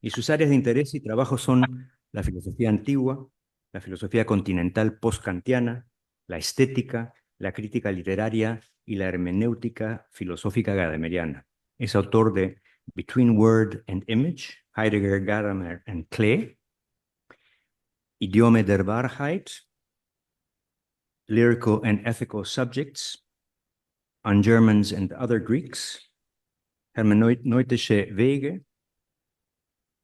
y sus áreas de interés y trabajo son la filosofía antigua, la filosofía continental post-kantiana, la estética, la crítica literaria y la hermenéutica filosófica gadameriana. Es autor de Between Word and Image, Heidegger, Gadamer and Klee, Idiome der Wahrheit, Lyrical and Ethical Subjects, On Germans and Other Greeks, Hermeneutische Wege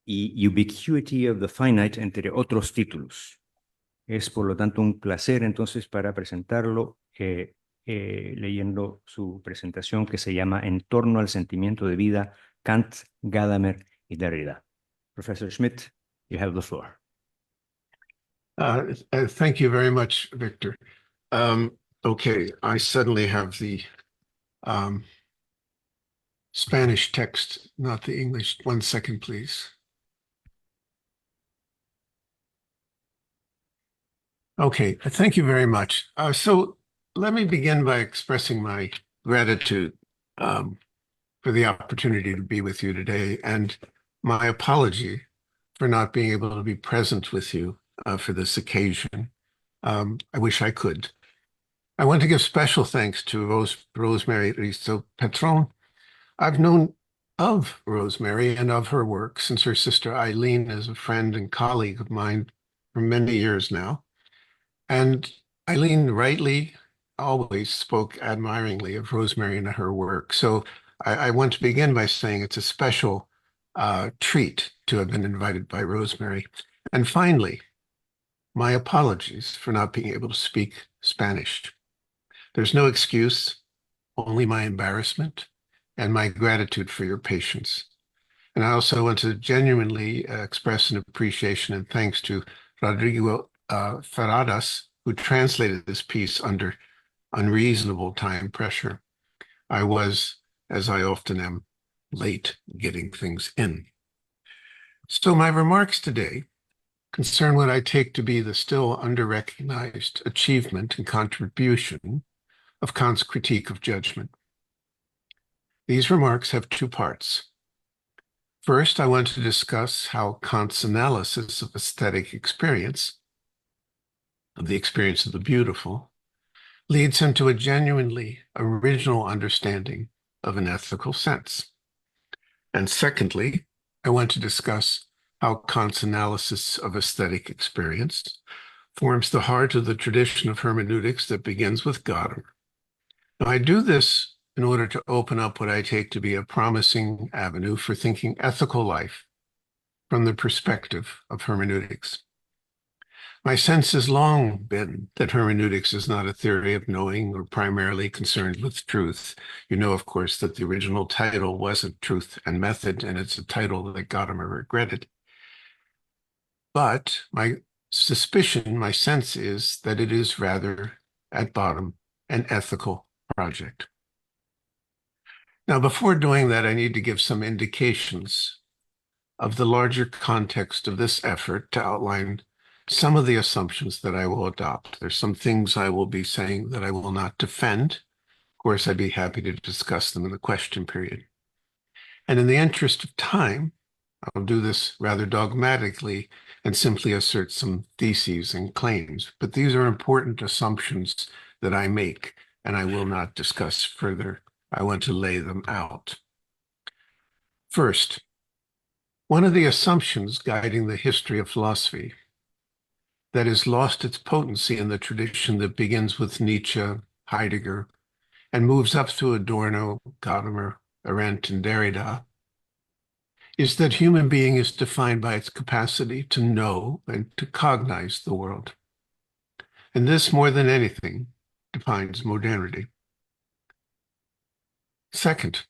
y Ubiquity of the Finite, entre otros títulos. Es, por lo tanto, un placer entonces para presentarlo leyendo su presentación que se llama En torno al sentimiento de vida, Kant, Gadamer y Derrida. Professor Schmidt, you have the floor. Thank you very much, Victor. Okay, I suddenly have the Spanish text, not the English. 1 second, please. Okay, thank you very much. So let me begin by expressing my gratitude for the opportunity to be with you today and my apology for not being able to be present with you for this occasion. I wish I could. I want to give special thanks to Rosemary Risto Patron. I've known of Rosemary and of her work since her sister Eileen is a friend and colleague of mine for many years now. And Eileen rightly always spoke admiringly of Rosemary and her work. So I want to begin by saying it's a special treat to have been invited by Rosemary. And finally, my apologies for not being able to speak Spanish. There's no excuse, only my embarrassment and my gratitude for your patience. And I also want to genuinely express an appreciation and thanks to Rodrigo Jornadas, who translated this piece under unreasonable time pressure. I was, as I often am, late getting things in. So my remarks today concern what I take to be the still under-recognized achievement and contribution of Kant's critique of judgment. These remarks have two parts. First, I want to discuss how Kant's analysis of aesthetic experience, of the experience of the beautiful, leads him to a genuinely original understanding of an ethical sense. And secondly, I want to discuss how Kant's analysis of aesthetic experience forms the heart of the tradition of hermeneutics that begins with Gadamer. Now, I do this in order to open up what I take to be a promising avenue for thinking ethical life from the perspective of hermeneutics. My sense has long been that hermeneutics is not a theory of knowing or primarily concerned with truth. You know, of course, that the original title wasn't Truth and Method, and it's a title that Gadamer regretted. But my suspicion, my sense is that it is rather, at bottom, an ethical project. Now, before doing that, I need to give some indications of the larger context of this effort to outline some of the assumptions that I will adopt. There's some things I will be saying that I will not defend. Of course, I'd be happy to discuss them in the question period. And in the interest of time, I'll do this rather dogmatically and simply assert some theses and claims. But these are important assumptions that I make, and I will not discuss further. I want to lay them out. First, one of the assumptions guiding the history of philosophy that has lost its potency in the tradition that begins with Nietzsche, Heidegger, and moves up through Adorno, Gadamer, Arendt, and Derrida, is that human being is defined by its capacity to know and to cognize the world. And this, more than anything, defines modernity. Second,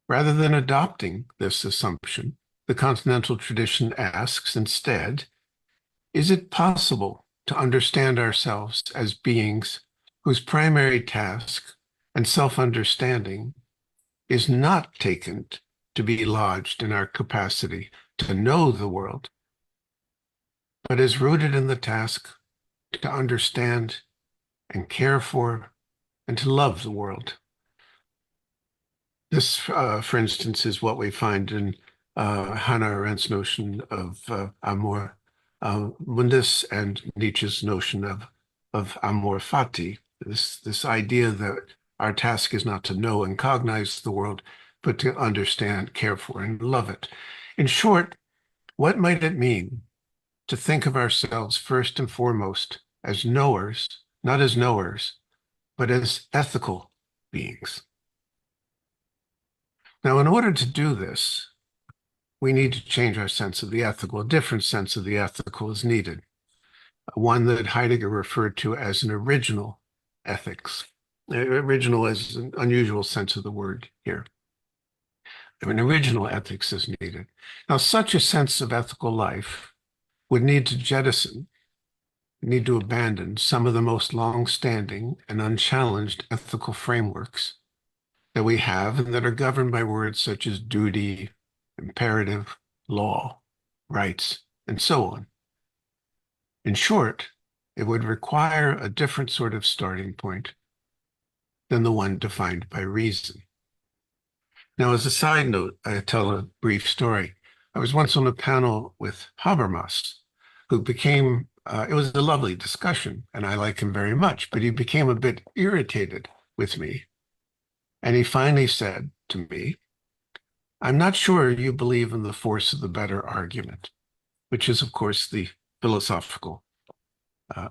rather than adopting this assumption, the continental tradition asks instead, is it possible to understand ourselves as beings whose primary task and self-understanding is not taken to be lodged in our capacity to know the world, but is rooted in the task to understand and care for and to love the world? This, for instance, is what we find in Hannah Arendt's notion of amor mundus and Nietzsche's notion of amor fati, this idea that our task is not to know and cognize the world, but to understand, care for, and love it. In short, what might it mean to think of ourselves first and foremost as knowers, not as knowers, but as ethical beings? Now, in order to do this, we need to change our sense of the ethical. A different sense of the ethical is needed, one that Heidegger referred to as an original ethics. Original is an unusual sense of the word here. An original ethics is needed. Now, such a sense of ethical life would need to jettison, need to abandon some of the most long-standing and unchallenged ethical frameworks that we have and that are governed by words such as duty, imperative, law, rights, and so on. In short, it would require a different sort of starting point than the one defined by reason. Now, as a side note, I tell a brief story. I was once on a panel with Habermas, who became, it was a lovely discussion, and I like him very much, but he became a bit irritated with me. And he finally said to me, "I'm not sure you believe in the force of the better argument," which is, of course, the philosophical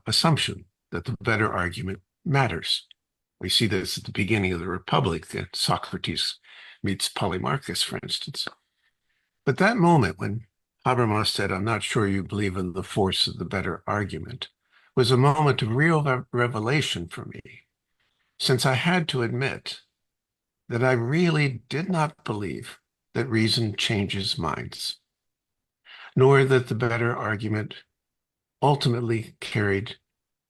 assumption that the better argument matters. We see this at the beginning of the Republic, that Socrates meets Polemarchus, for instance. But that moment when Habermas said, "I'm not sure you believe in the force of the better argument," was a moment of real revelation for me, since I had to admit that I really did not believe that reason changes minds, nor that the better argument ultimately carried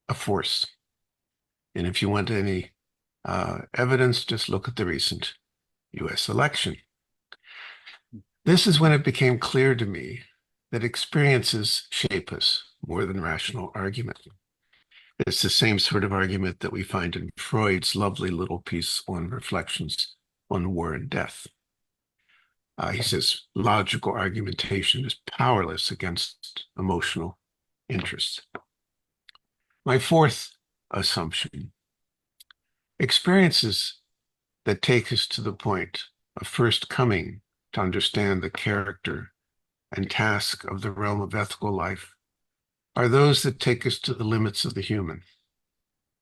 a force. And if you want any evidence, just look at the recent US election. This is when it became clear to me that experiences shape us more than rational argument. It's the same sort of argument that we find in Freud's lovely little piece on reflections on war and death. He says logical argumentation is powerless against emotional interests. My fourth assumption: experiences that take us to the point of first coming to understand the character and task of the realm of ethical life are those that take us to the limits of the human,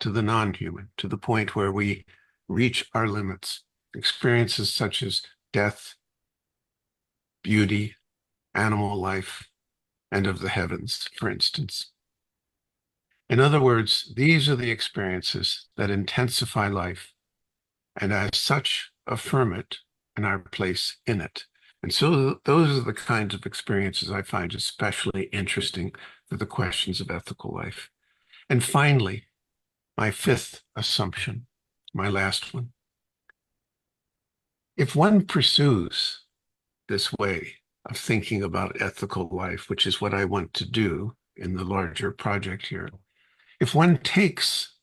to the non-human, to the point where we reach our limits. Experiences such as death, beauty, animal life, and of the heavens, for instance. In other words, these are the experiences that intensify life and as such affirm it and our place in it. And so those are the kinds of experiences I find especially interesting for the questions of ethical life. And finally, my fifth assumption, my last one. If one pursues this way of thinking about ethical life, which is what I want to do in the larger project here, if one takes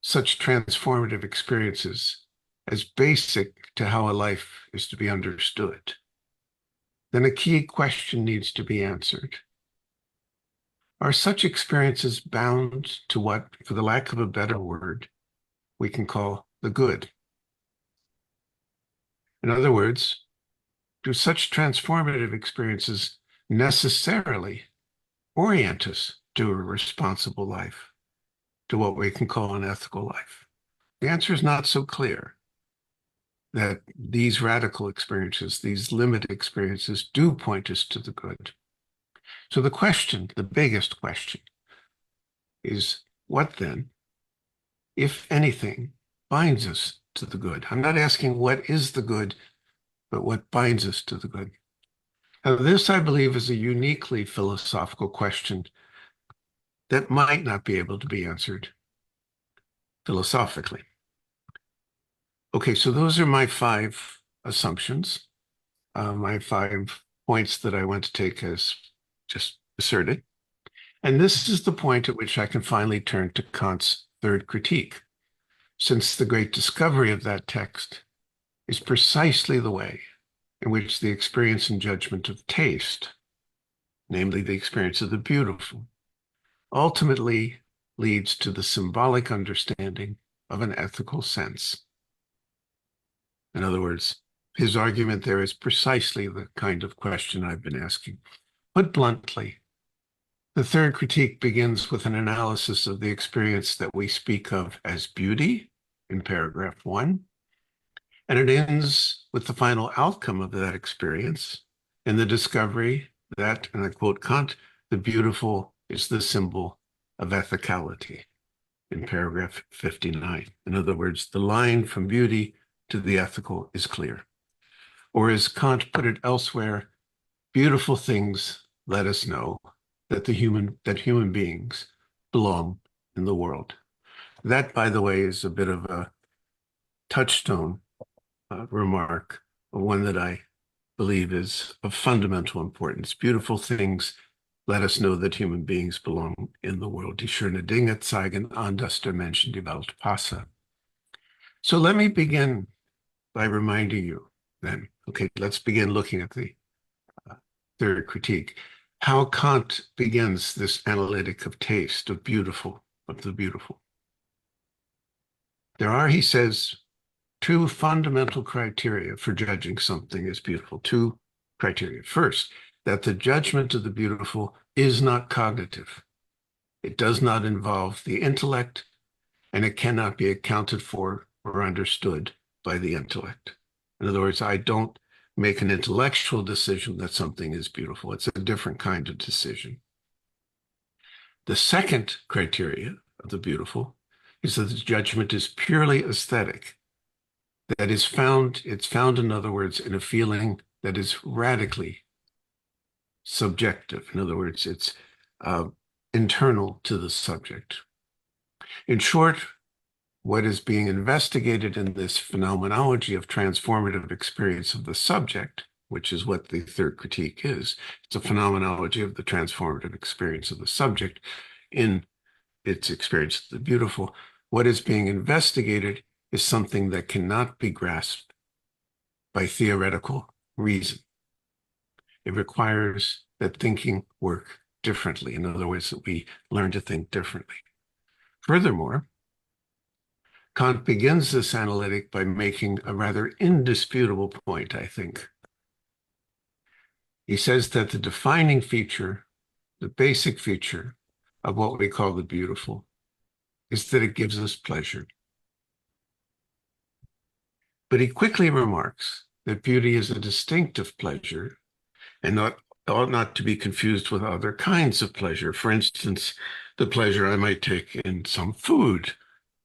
such transformative experiences as basic to how a life is to be understood, then a key question needs to be answered. Are such experiences bound to what, for the lack of a better word, we can call the good? In other words, do such transformative experiences necessarily orient us to a responsible life, to what we can call an ethical life? The answer is not so clear, that these radical experiences, these limited experiences, do point us to the good. So the question, the biggest question, is what then, if anything, binds us to the good? I'm not asking what is the good, but what binds us to the good. Now, this, I believe, is a uniquely philosophical question that might not be able to be answered philosophically. Okay, so those are my 5 assumptions, my 5 points that I want to take as just asserted. And this is the point at which I can finally turn to Kant's third critique, since the great discovery of that text is precisely the way in which the experience and judgment of taste, namely the experience of the beautiful, ultimately leads to the symbolic understanding of an ethical sense. In other words, his argument there is precisely the kind of question I've been asking. Put bluntly, the third critique begins with an analysis of the experience that we speak of as beauty in paragraph 1, and it ends with the final outcome of that experience in the discovery that, and I quote Kant, the beautiful is the symbol of ethicality in paragraph 59. In other words, the line from beauty to the ethical is clear. Or as Kant put it elsewhere, beautiful things let us know that human beings belong in the world. That, by the way, is a bit of a touchstone remark, one that I believe is of fundamental importance. Beautiful things let us know that human beings belong in the world. Die schöne Dinge zeigen an, dass der Mensch in die Welt passe. So let me begin by reminding you then, okay, let's begin looking at the third critique, how Kant begins this analytic of taste, of beautiful, of the beautiful. There are, he says, two fundamental criteria for judging something as beautiful. Two criteria. First, that the judgment of the beautiful is not cognitive. It does not involve the intellect, and it cannot be accounted for or understood by the intellect. In other words, I don't make an intellectual decision that something is beautiful. It's a different kind of decision. The second criteria of the beautiful is that the judgment is purely aesthetic. It's found, in other words, in a feeling that is radically subjective. In other words, it's internal to the subject. In short, what is being investigated in this phenomenology of transformative experience of the subject, which is what the third critique is, it's a phenomenology of the transformative experience of the subject in its experience of the beautiful. What is being investigated is something that cannot be grasped by theoretical reason. It requires that thinking work differently. In other words, that we learn to think differently. Furthermore, Kant begins this analytic by making a rather indisputable point, I think. He says that the defining feature, the basic feature of what we call the beautiful, is that it gives us pleasure. But he quickly remarks that beauty is a distinctive pleasure and ought not to be confused with other kinds of pleasure. For instance, the pleasure I might take in some food,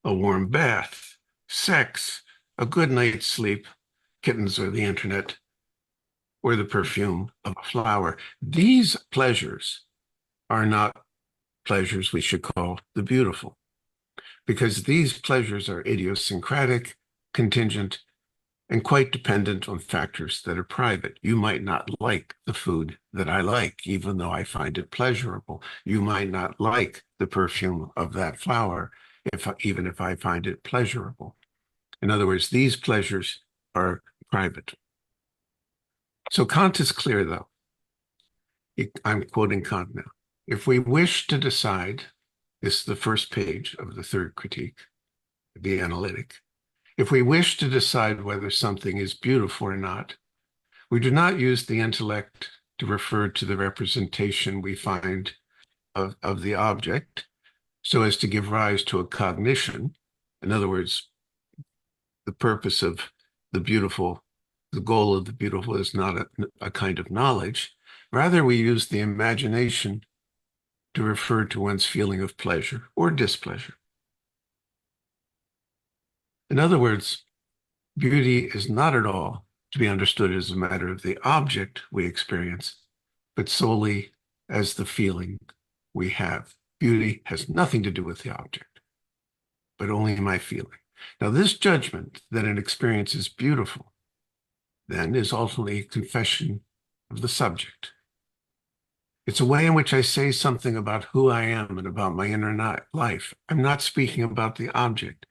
a warm bath, sex, a good night's sleep, kittens or the internet, or the perfume of a flower. These pleasures are not pleasures we should call the beautiful, because these pleasures are idiosyncratic, contingent, and quite dependent on factors that are private. You might not like the food that I like, even though I find it pleasurable. You might not like the perfume of that flower, even if I find it pleasurable. In other words, these pleasures are private. So Kant is clear, though. I'm quoting Kant now. If we wish to decide, this is the first page of the third critique, the analytic. If we wish to decide whether something is beautiful or not, we do not use the intellect to refer to the representation we find of the object so as to give rise to a cognition. In other words, the purpose of the beautiful, the goal of the beautiful is not a kind of knowledge. Rather, we use the imagination to refer to one's feeling of pleasure or displeasure. In other words, beauty is not at all to be understood as a matter of the object we experience, but solely as the feeling we have. Beauty has nothing to do with the object, but only my feeling. Now, this judgment that an experience is beautiful, then, is ultimately a confession of the subject. It's a way in which I say something about who I am and about my inner life. I'm not speaking about the object.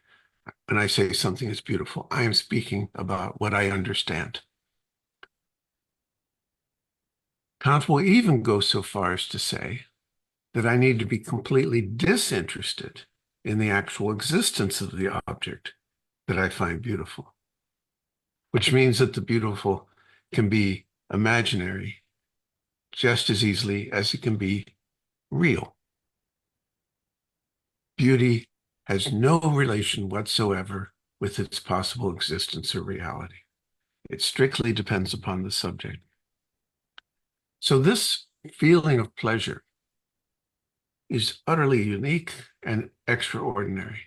When I say something is beautiful, I am speaking about what I understand. Kant will even go so far as to say that I need to be completely disinterested in the actual existence of the object that I find beautiful, which means that the beautiful can be imaginary just as easily as it can be real. Beauty has no relation whatsoever with its possible existence or reality. It strictly depends upon the subject. So this feeling of pleasure is utterly unique and extraordinary.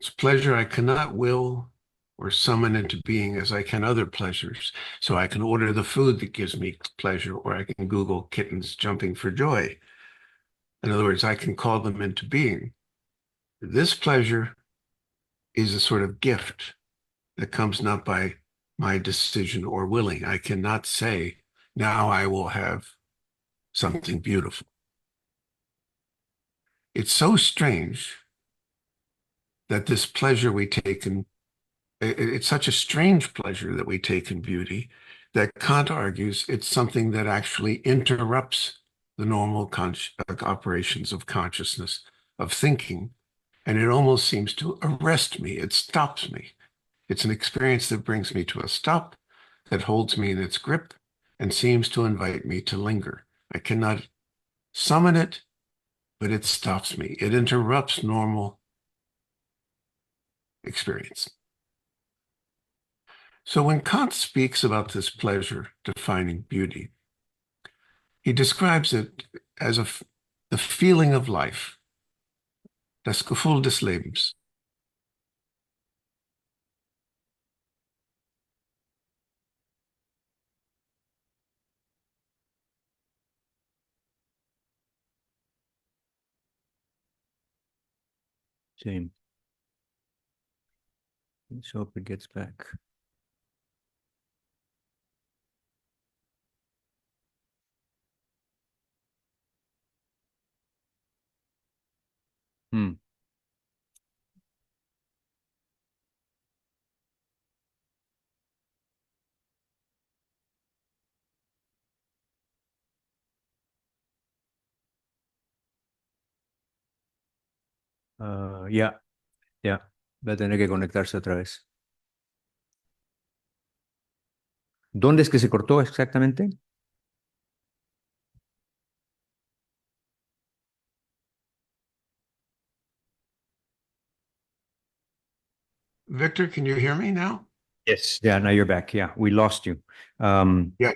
It's pleasure I cannot will or summon into being as I can other pleasures. So I can order the food that gives me pleasure, or I can Google kittens jumping for joy. In other words, I can call them into being. This pleasure is a sort of gift that comes not by my decision or willing. I cannot say, now I will have something beautiful. It's so strange that this pleasure we take in, it's such a strange pleasure that we take in beauty that Kant argues it's something that actually interrupts the normal operations of consciousness, of thinking, and it almost seems to arrest me. It stops me. It's an experience that brings me to a stop, that holds me in its grip, and seems to invite me to linger. I cannot summon it, but it stops me. It interrupts normal experience. So when Kant speaks about this pleasure defining beauty, he describes it as the feeling of life, das Gefühl des Lebens. Sí. Let's hope it gets back. Hmm. Ya, va a tener que conectarse otra vez. ¿Dónde es que se cortó exactamente? Victor, can you hear me now? Yes. Yeah, now you're back. Yeah, we lost you. Yeah.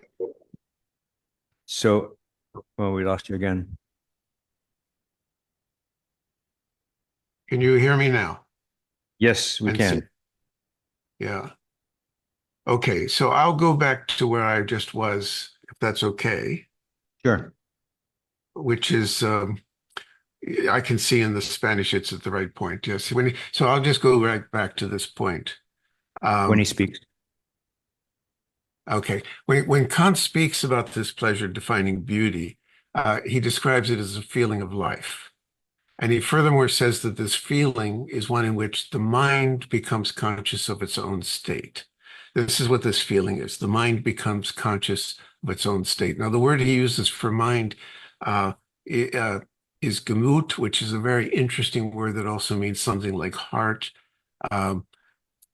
So, well, we lost you again. Can you hear me now? Yes, we And see, can. yeah. Okay, so I'll go back to where I just was, if that's okay, Sure. which is I can see in the Spanish it's at the right point. Yes. So I'll just go right back to this point. When he speaks. Okay. When Kant speaks about this pleasure defining beauty, he describes it as a feeling of life. And he furthermore says that this feeling is one in which the mind becomes conscious of its own state. This is what this feeling is. The mind becomes conscious of its own state. Now, the word he uses for mind is Gemut, which is a very interesting word that also means something like heart.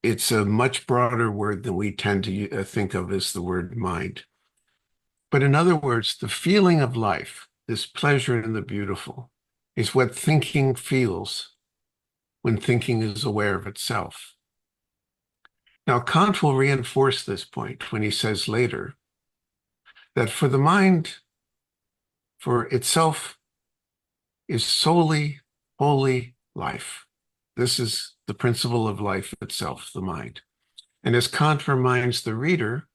It's a much broader word than we tend to think of as the word mind. But in other words, the feeling of life, this pleasure in the beautiful, is what thinking feels when thinking is aware of itself. Now, Kant will reinforce this point when he says later that for the mind, for itself, is solely, wholly life. This is the principle of life itself, the mind. And as Kant reminds the reader,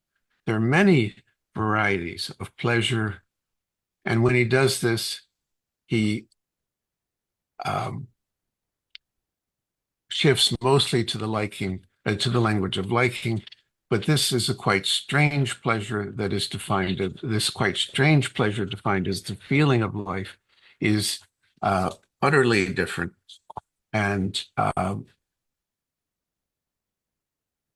there are many varieties of pleasure. And when he does this, he shifts mostly to the to the language of liking. But this is a quite strange pleasure that is defined. This quite strange pleasure defined as the feeling of life is utterly different. And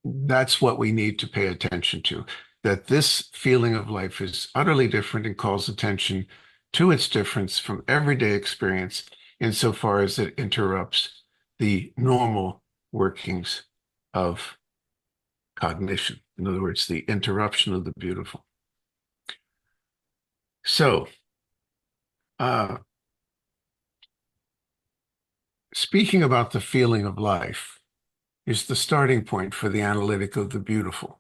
that's what we need to pay attention to. that this feeling of life is utterly different and calls attention to its difference from everyday experience insofar as it interrupts the normal workings of cognition. In other words, the interruption of the beautiful. So, speaking about the feeling of life is the starting point for the analytic of the beautiful.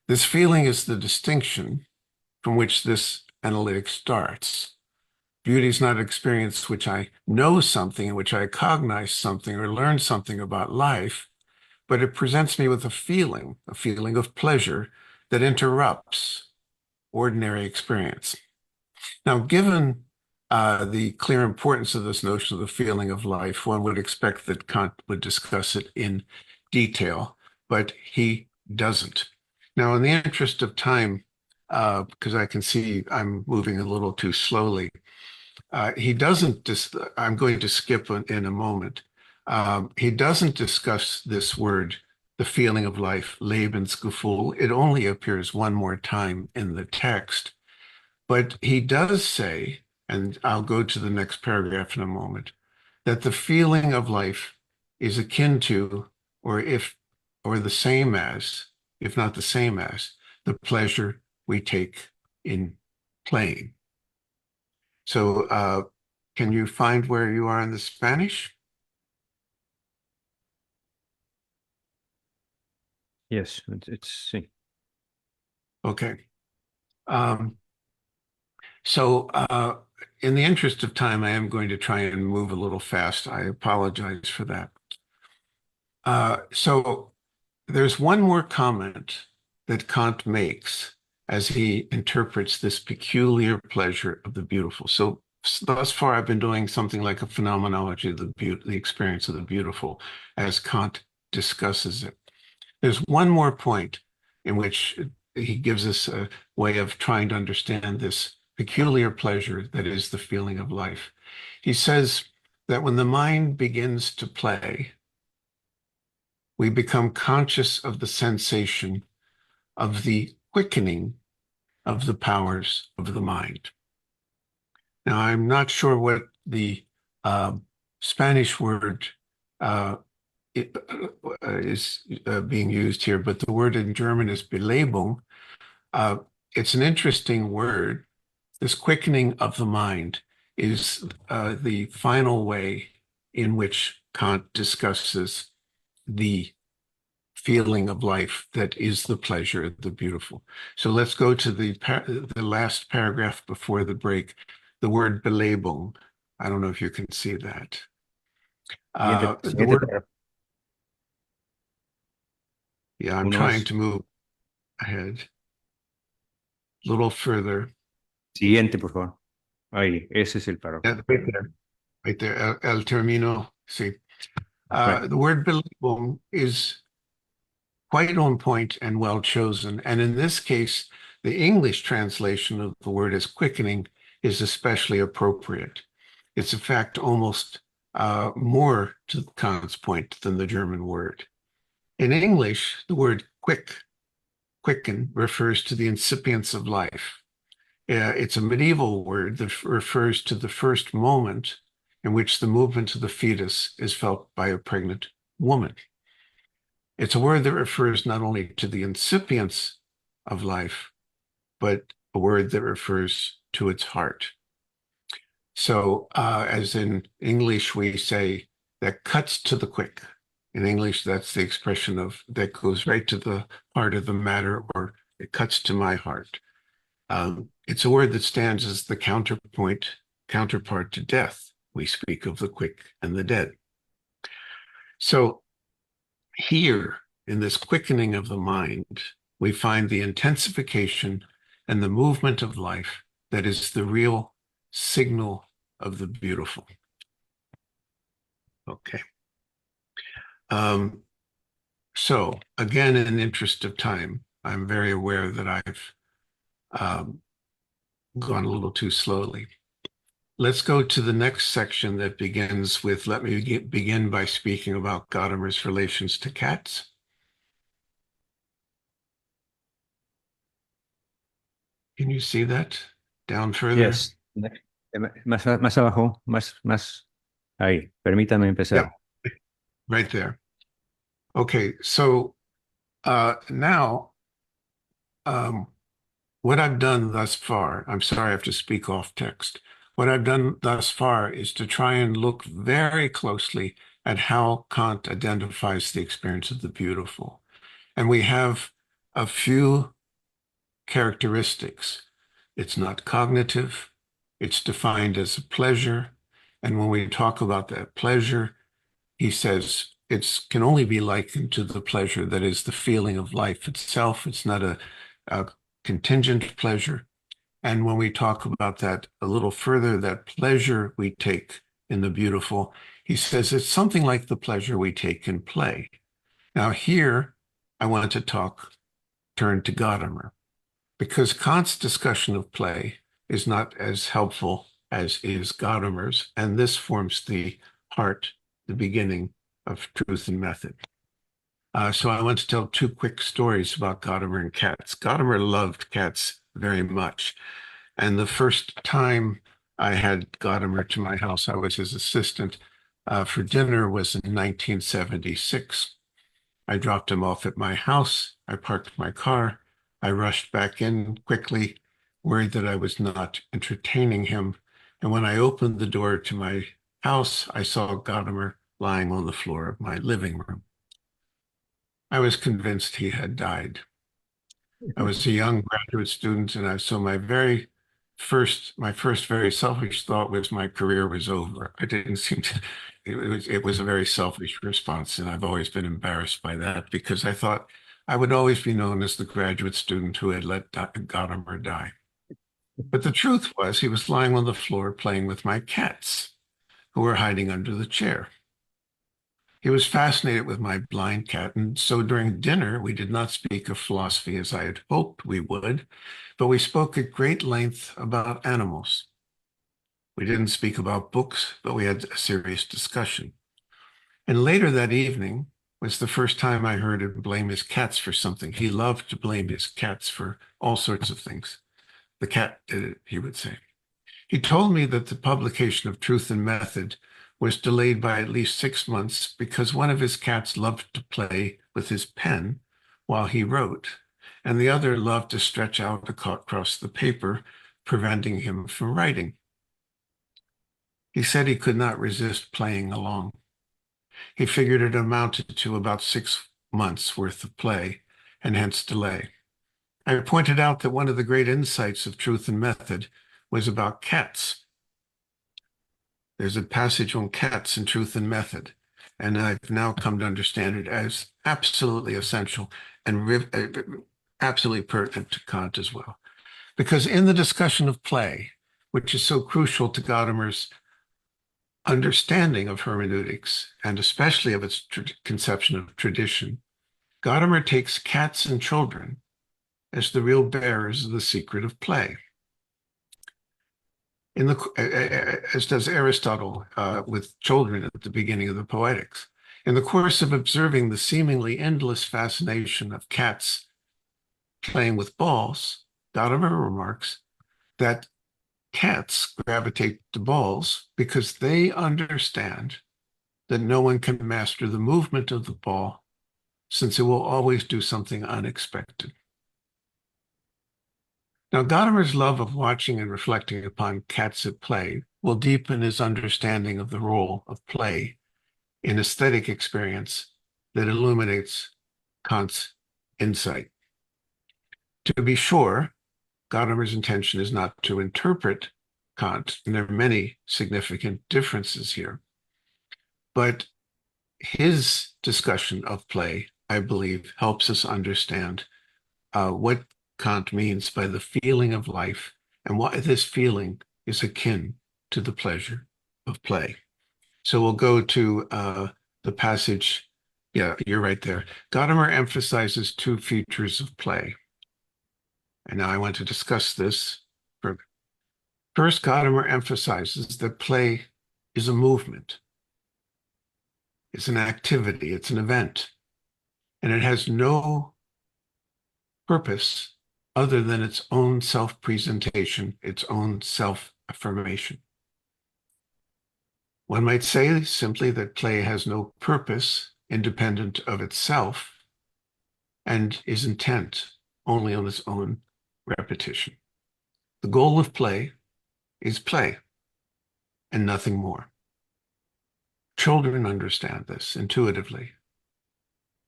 This feeling is the distinction from which this analytic starts. Beauty is not an experience which I know something, in which I cognize something or learn something about life, but it presents me with a feeling of pleasure that interrupts ordinary experience. Now, given the clear importance of this notion of the feeling of life, one would expect that Kant would discuss it in detail, but he doesn't. Now, in the interest of time, because I can see I'm moving a little too slowly, he doesn't, I'm going to skip in a moment. He doesn't discuss this word, the feeling of life, Lebensgefühl. It only appears one more time in the text. But he does say, and I'll go to the next paragraph in a moment, that the feeling of life is akin to, or the same as, if not the same as, the pleasure we take in playing. So can you find where you are in the Spanish? Yes, sí. Okay. So in the interest of time, I am going to try and move a little fast. I apologize for that. So there's one more comment that Kant makes as he interprets this peculiar pleasure of the beautiful. So thus far, I've been doing something like a phenomenology of the experience of the beautiful as Kant discusses it. There's one more point in which he gives us a way of trying to understand this peculiar pleasure that is the feeling of life. He says that when the mind begins to play, we become conscious of the sensation of the quickening of the powers of the mind. Now, I'm not sure what the Spanish word is being used here, but the word in German is Belebung. It's an interesting word. This quickening of the mind is the final way in which Kant discusses the feeling of life that is the pleasure, the beautiful. So let's go to the last paragraph before the break, the word Belebung. I don't know if you can see that. The word, yeah, I'm trying to move ahead a little further. Siguiente, por favor. Ahí, ese es el párrafo. Yeah, right there, el termino, see. Right. The word Belebung is quite on point and well chosen. And in this case, the English translation of the word as quickening is especially appropriate. It's in fact almost more to Kant's point than the German word. In English, the word quicken, refers to the incipience of life. It's a medieval word that refers to the first moment in which the movement of the fetus is felt by a pregnant woman. It's a word that refers not only to the incipience of life, but a word that refers to its heart. So as in English, we say that cuts to the quick. In English, that's the expression of that goes right to the heart of the matter, or it cuts to my heart. It's a word that stands as the counterpart to death. We speak of the quick and the dead. So here, in this quickening of the mind, we find the intensification and the movement of life that is the real signal of the beautiful. Okay. So again, in the interest of time, I'm very aware that I've gone a little too slowly. Let's go to the next section that begins with, let me begin by speaking about Gadamer's relations to cats. Can you see that down further? Yes. Más abajo, más. Ahí. Permítame Yep, empezar. right there. Okay, so now what I've done thus far, I'm sorry I have to speak off text. What I've done thus far is to try and look very closely at how Kant identifies the experience of the beautiful. And we have a few characteristics. It's not cognitive, it's defined as a pleasure. And when we talk about that pleasure, he says it can only be likened to the pleasure that is the feeling of life itself. It's not a contingent pleasure. And when we talk about that a little further, that pleasure we take in the beautiful, he says it's something like the pleasure we take in play. Now, here, I want to turn to Gadamer, because Kant's discussion of play is not as helpful as is Gadamer's, and this forms the heart, the beginning of Truth and Method. So I want to tell two quick stories about Gadamer and cats. Gadamer loved cats very much. And the first time I had Gadamer to my house, I was his assistant for dinner, was in 1976. I dropped him off at my house. I parked my car. I rushed back in quickly, worried that I was not entertaining him. And when I opened the door to my house, I saw Gadamer lying on the floor of my living room. I was convinced he had died. I was a young graduate student, and so my first very selfish thought was my career was over. I didn't seem to, it was a very selfish response, and I've always been embarrassed by that because I thought I would always be known as the graduate student who had let Gadamer die. But the truth was he was lying on the floor playing with my cats, who were hiding under the chair. He was fascinated with my blind cat, and so during dinner, we did not speak of philosophy as I had hoped we would, but we spoke at great length about animals. We didn't speak about books, but we had a serious discussion. And later that evening was the first time I heard him blame his cats for something. He loved to blame his cats for all sorts of things. The cat did it, he would say. He told me that the publication of Truth and Method was delayed by at least 6 months because one of his cats loved to play with his pen while he wrote, and the other loved to stretch out across the paper, preventing him from writing. He said he could not resist playing along. He figured it amounted to about 6 months worth of play, and hence delay. I pointed out that one of the great insights of Truth and Method was about cats. There's a passage on cats in Truth and Method, and I've now come to understand it as absolutely essential and absolutely pertinent to Kant as well. Because in the discussion of play, which is so crucial to Gadamer's understanding of hermeneutics, and especially of its conception of tradition, Gadamer takes cats and children as the real bearers of the secret of play. As does Aristotle with children at the beginning of the Poetics. In the course of observing the seemingly endless fascination of cats playing with balls, Gadamer remarks that cats gravitate to balls because they understand that no one can master the movement of the ball since it will always do something unexpected. Now, Gadamer's love of watching and reflecting upon cats at play will deepen his understanding of the role of play in aesthetic experience that illuminates Kant's insight. To be sure, Gadamer's intention is not to interpret Kant, and there are many significant differences here. But his discussion of play, I believe, helps us understand what Kant means by the feeling of life and why this feeling is akin to the pleasure of play. So we'll go to the passage. Yeah, you're right there. Gadamer emphasizes two features of play. And now I want to discuss this further. First, Gadamer emphasizes that play is a movement. It's an activity, it's an event, and it has no purpose other than its own self-presentation, its own self-affirmation. One might say simply that play has no purpose independent of itself and is intent only on its own repetition. The goal of play is play and nothing more. Children understand this intuitively.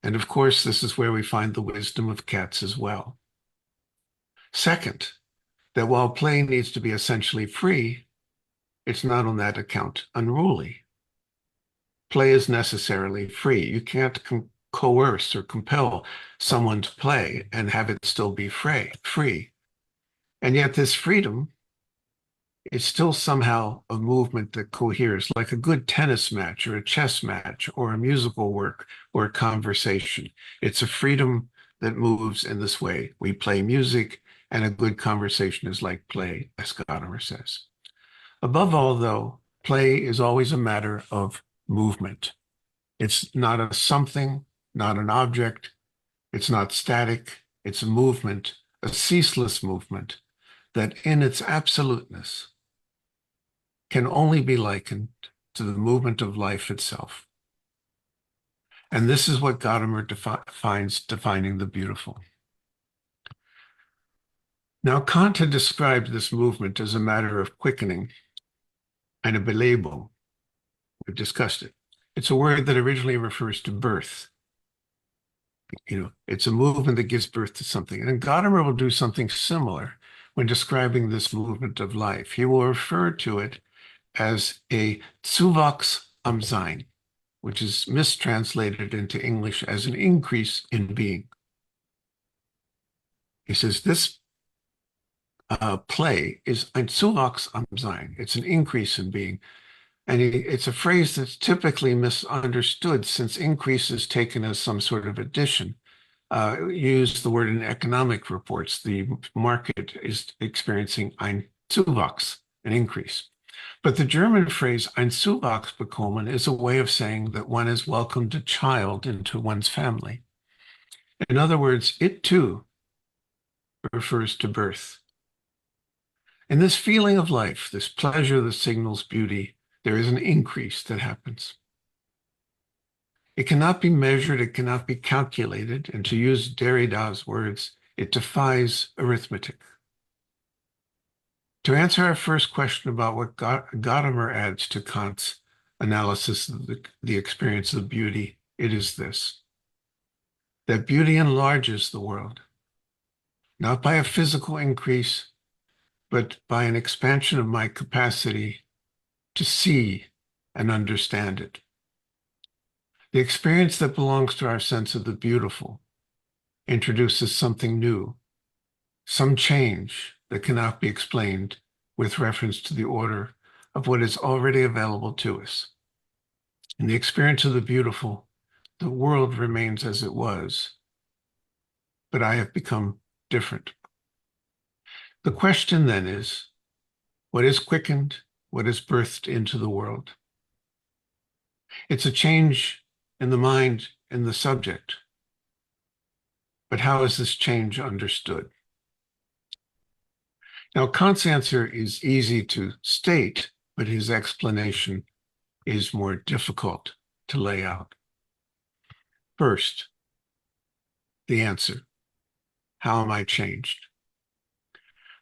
And of course, this is where we find the wisdom of cats as well. Second, that while play needs to be essentially free, it's not on that account unruly. Play is necessarily free. You can't coerce or compel someone to play and have it still be free. And yet this freedom is still somehow a movement that coheres, like a good tennis match or a chess match or a musical work or a conversation. It's a freedom that moves in this way. We play music, and a good conversation is like play, as Gadamer says. Above all, though, play is always a matter of movement. It's not a something, not an object. It's not static. It's a movement, a ceaseless movement that in its absoluteness can only be likened to the movement of life itself. And this is what Gadamer defines defining the beautiful. Now, Kant had described this movement as a matter of quickening and a Belebung. We've discussed it. It's a word that originally refers to birth. It's a movement that gives birth to something. And Gadamer will do something similar when describing this movement of life. He will refer to it as a Zuwachs am Sein, which is mistranslated into English as an increase in being. He says this play is ein Zuwachs am Sein. It's an increase in being. And it's a phrase that's typically misunderstood since increase is taken as some sort of addition. Use the word in economic reports. The market is experiencing ein Zuwachs, an increase. But the German phrase ein Zuwachs bekommen is a way of saying that one has welcomed a child into one's family. In other words, it too refers to birth. In this feeling of life, this pleasure that signals beauty, there is an increase that happens. It cannot be measured, it cannot be calculated, and to use Derrida's words, it defies arithmetic. To answer our first question about what Gadamer adds to Kant's analysis of the experience of beauty, it is this: that beauty enlarges the world, not by a physical increase, but by an expansion of my capacity to see and understand it. The experience that belongs to our sense of the beautiful introduces something new, some change that cannot be explained with reference to the order of what is already available to us. In the experience of the beautiful, the world remains as it was, but I have become different. The question then is, what is quickened? What is birthed into the world? It's a change in the mind and the subject. But how is this change understood? Now, Kant's answer is easy to state, but his explanation is more difficult to lay out. First, the answer. How am I changed?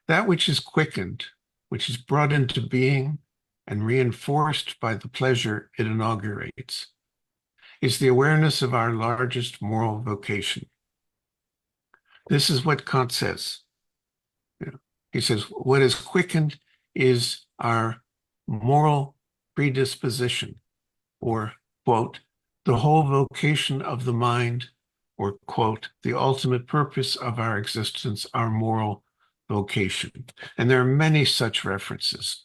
That which is quickened, which is brought into being and reinforced by the pleasure it inaugurates, is the awareness of our largest moral vocation. This is what Kant says. He says, what is quickened is our moral predisposition, or, quote, the whole vocation of the mind, or, quote, the ultimate purpose of our existence, our moral vocation. And there are many such references.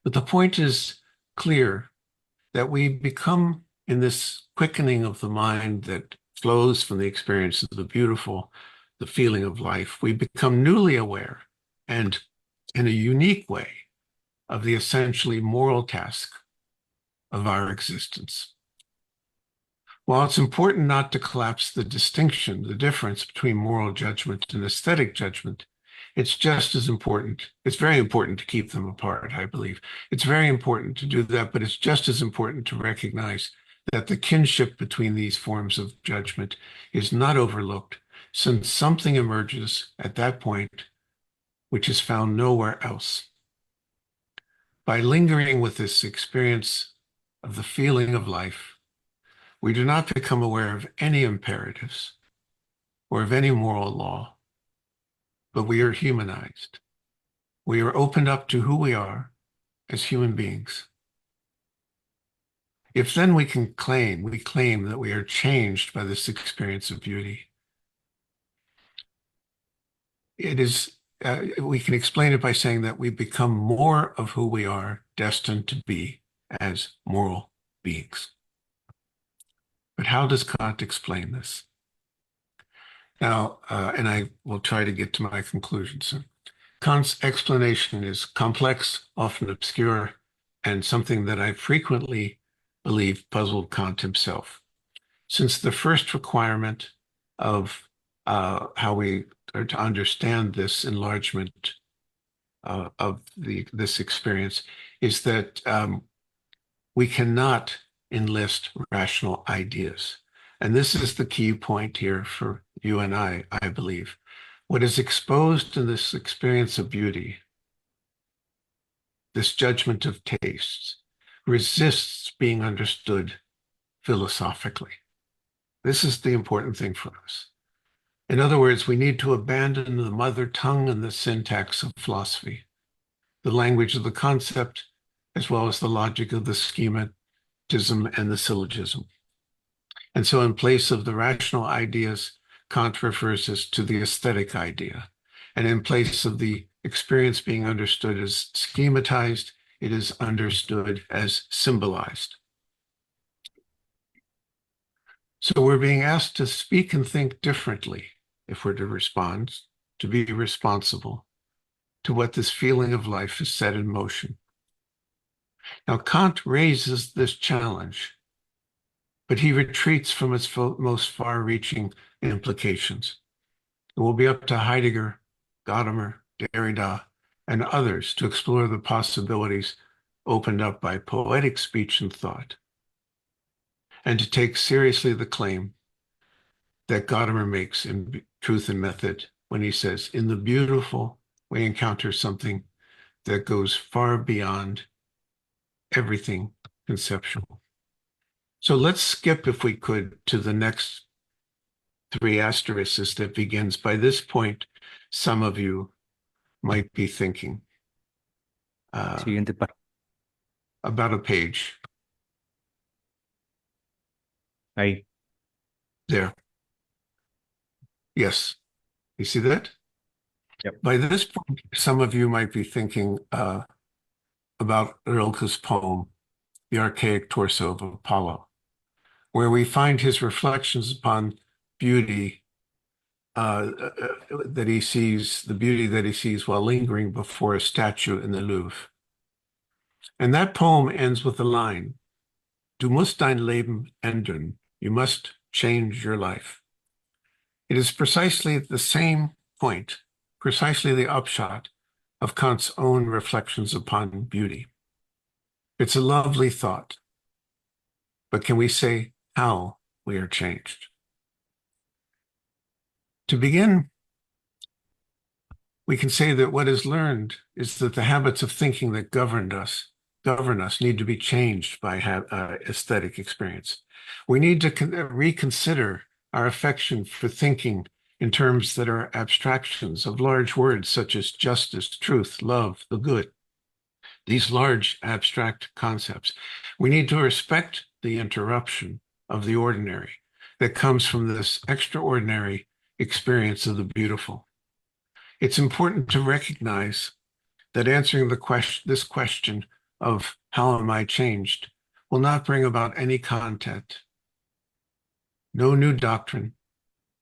But the point is clear that we become, in this quickening of the mind that flows from the experience of the beautiful, the feeling of life, we become newly aware and in a unique way of the essentially moral task of our existence. While it's important not to collapse the distinction, the difference between moral judgment and aesthetic judgment, it's just as important. It's very important to keep them apart, I believe. It's very important to do that, but it's just as important to recognize that the kinship between these forms of judgment is not overlooked, since something emerges at that point which is found nowhere else. By lingering with this experience of the feeling of life, we do not become aware of any imperatives or of any moral law, but we are humanized. We are opened up to who we are as human beings. If then we claim that we are changed by this experience of beauty, we can explain it by saying that we become more of who we are destined to be as moral beings. But how does Kant explain this? Now, and I will try to get to my conclusion soon. Kant's explanation is complex, often obscure, and something that I frequently believe puzzled Kant himself. Since the first requirement of how we are to understand this enlargement of this experience is that we cannot enlist rational ideas. And this is the key point here for you and I believe. What is exposed in this experience of beauty, this judgment of tastes, resists being understood philosophically. This is the important thing for us. In other words, we need to abandon the mother tongue and the syntax of philosophy, the language of the concept, as well as the logic of the schematism and the syllogism. And so in place of the rational ideas, Kant refers us to the aesthetic idea. And in place of the experience being understood as schematized, it is understood as symbolized. So we're being asked to speak and think differently if we're to respond, to be responsible to what this feeling of life is set in motion. Now, Kant raises this challenge, but he retreats from its most far-reaching implications. It will be up to Heidegger, Gadamer, Derrida, and others to explore the possibilities opened up by poetic speech and thought, and to take seriously the claim that Gadamer makes in Truth and Method when he says, in the beautiful, we encounter something that goes far beyond everything conceptual. So let's skip, if we could, to the next three asterisks that begins. By this point, some of you might be thinking about a page. Ahí. There. Yes. You see that? Yep. By this point, some of you might be thinking about Rilke's poem, The Archaic Torso of Apollo, where we find his reflections upon beauty that he sees, the beauty that he sees while lingering before a statue in the Louvre. And that poem ends with the line, Du musst dein Leben ändern. You must change your life. It is precisely the same point, precisely the upshot of Kant's own reflections upon beauty. It's a lovely thought, but can we say how we are changed? To begin, we can say that what is learned is that the habits of thinking that govern us need to be changed by aesthetic experience. We need to reconsider our affection for thinking in terms that are abstractions of large words such as justice, truth, love, the good. These large abstract concepts. We need to respect the interruption of the ordinary that comes from this extraordinary experience of the beautiful. It's important to recognize that answering this question of how am I changed will not bring about any content. No new doctrine,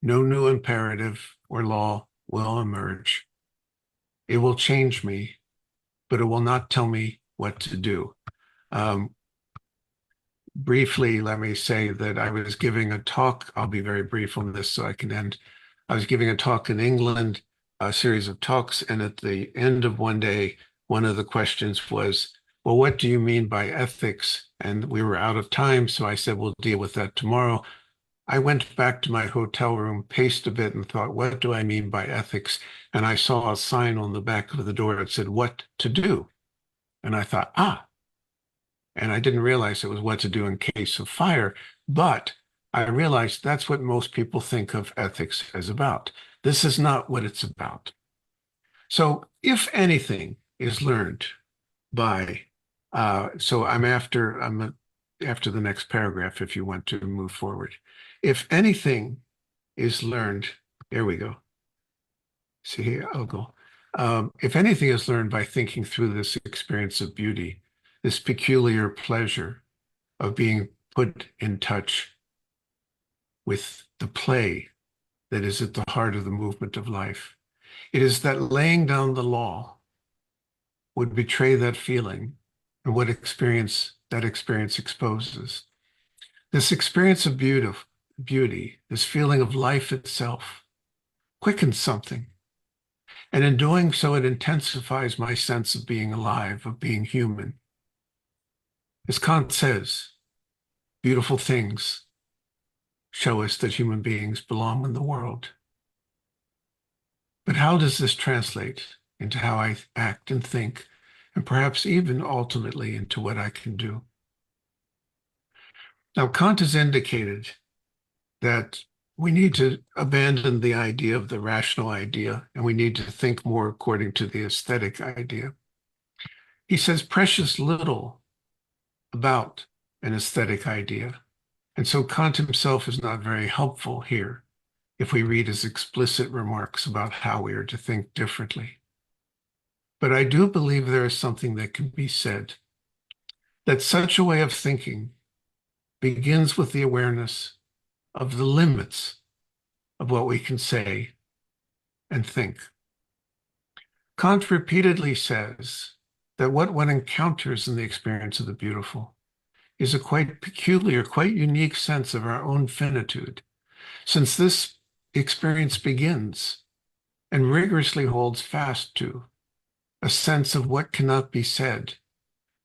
no new imperative or law will emerge. It will change me, but it will not tell me what to do. briefly, let me say that I was giving a talk. I'll be very brief on this so I can end. I was giving a talk in England, a series of talks, and at the end of one day, one of the questions was, well, what do you mean by ethics? And we were out of time, so I said, we'll deal with that tomorrow. I went back to my hotel room, paced a bit, and thought, what do I mean by ethics? And I saw a sign on the back of the door that said, what to do? And I thought, and I didn't realize it was what to do in case of fire, but I realized that's what most people think of ethics as about. This is not what it's about. So if anything is learned by, so I'm after the next paragraph if you want to move forward. If anything is learned, there we go. See here, I'll go. If anything is learned by thinking through this experience of beauty, this peculiar pleasure of being put in touch with the play that is at the heart of the movement of life, it is that laying down the law would betray that feeling and what that experience exposes. This experience of beauty, this feeling of life itself, quickens something. And in doing so, it intensifies my sense of being alive, of being human. As Kant says, beautiful things show us that human beings belong in the world. But how does this translate into how I act and think, and perhaps even ultimately into what I can do? Now, Kant has indicated that we need to abandon the idea of the rational idea, and we need to think more according to the aesthetic idea. He says precious little about an aesthetic idea, and so Kant himself is not very helpful here if we read his explicit remarks about how we are to think differently. But I do believe there is something that can be said, that such a way of thinking begins with the awareness of the limits of what we can say and think. Kant repeatedly says that what one encounters in the experience of the beautiful is a quite peculiar, quite unique sense of our own finitude, since this experience begins and rigorously holds fast to a sense of what cannot be said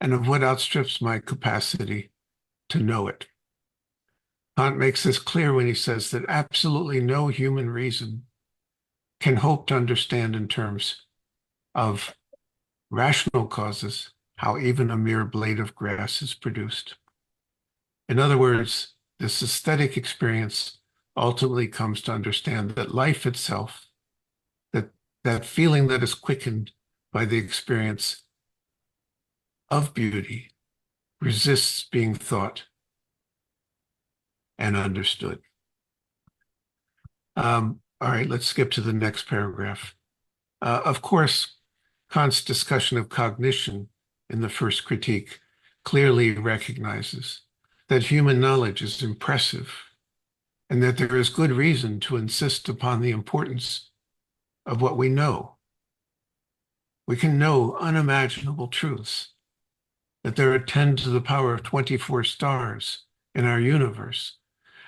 and of what outstrips my capacity to know it. Kant makes this clear when he says that absolutely no human reason can hope to understand in terms of rational causes how even a mere blade of grass is produced. In other words, this aesthetic experience ultimately comes to understand that life itself, that feeling that is quickened by the experience of beauty, resists being thought and understood. All right, let's skip to the next paragraph. Of course, Kant's discussion of cognition in the first critique clearly recognizes that human knowledge is impressive and that there is good reason to insist upon the importance of what we know. We can know unimaginable truths, that there are 10 to the power of 24 stars in our universe,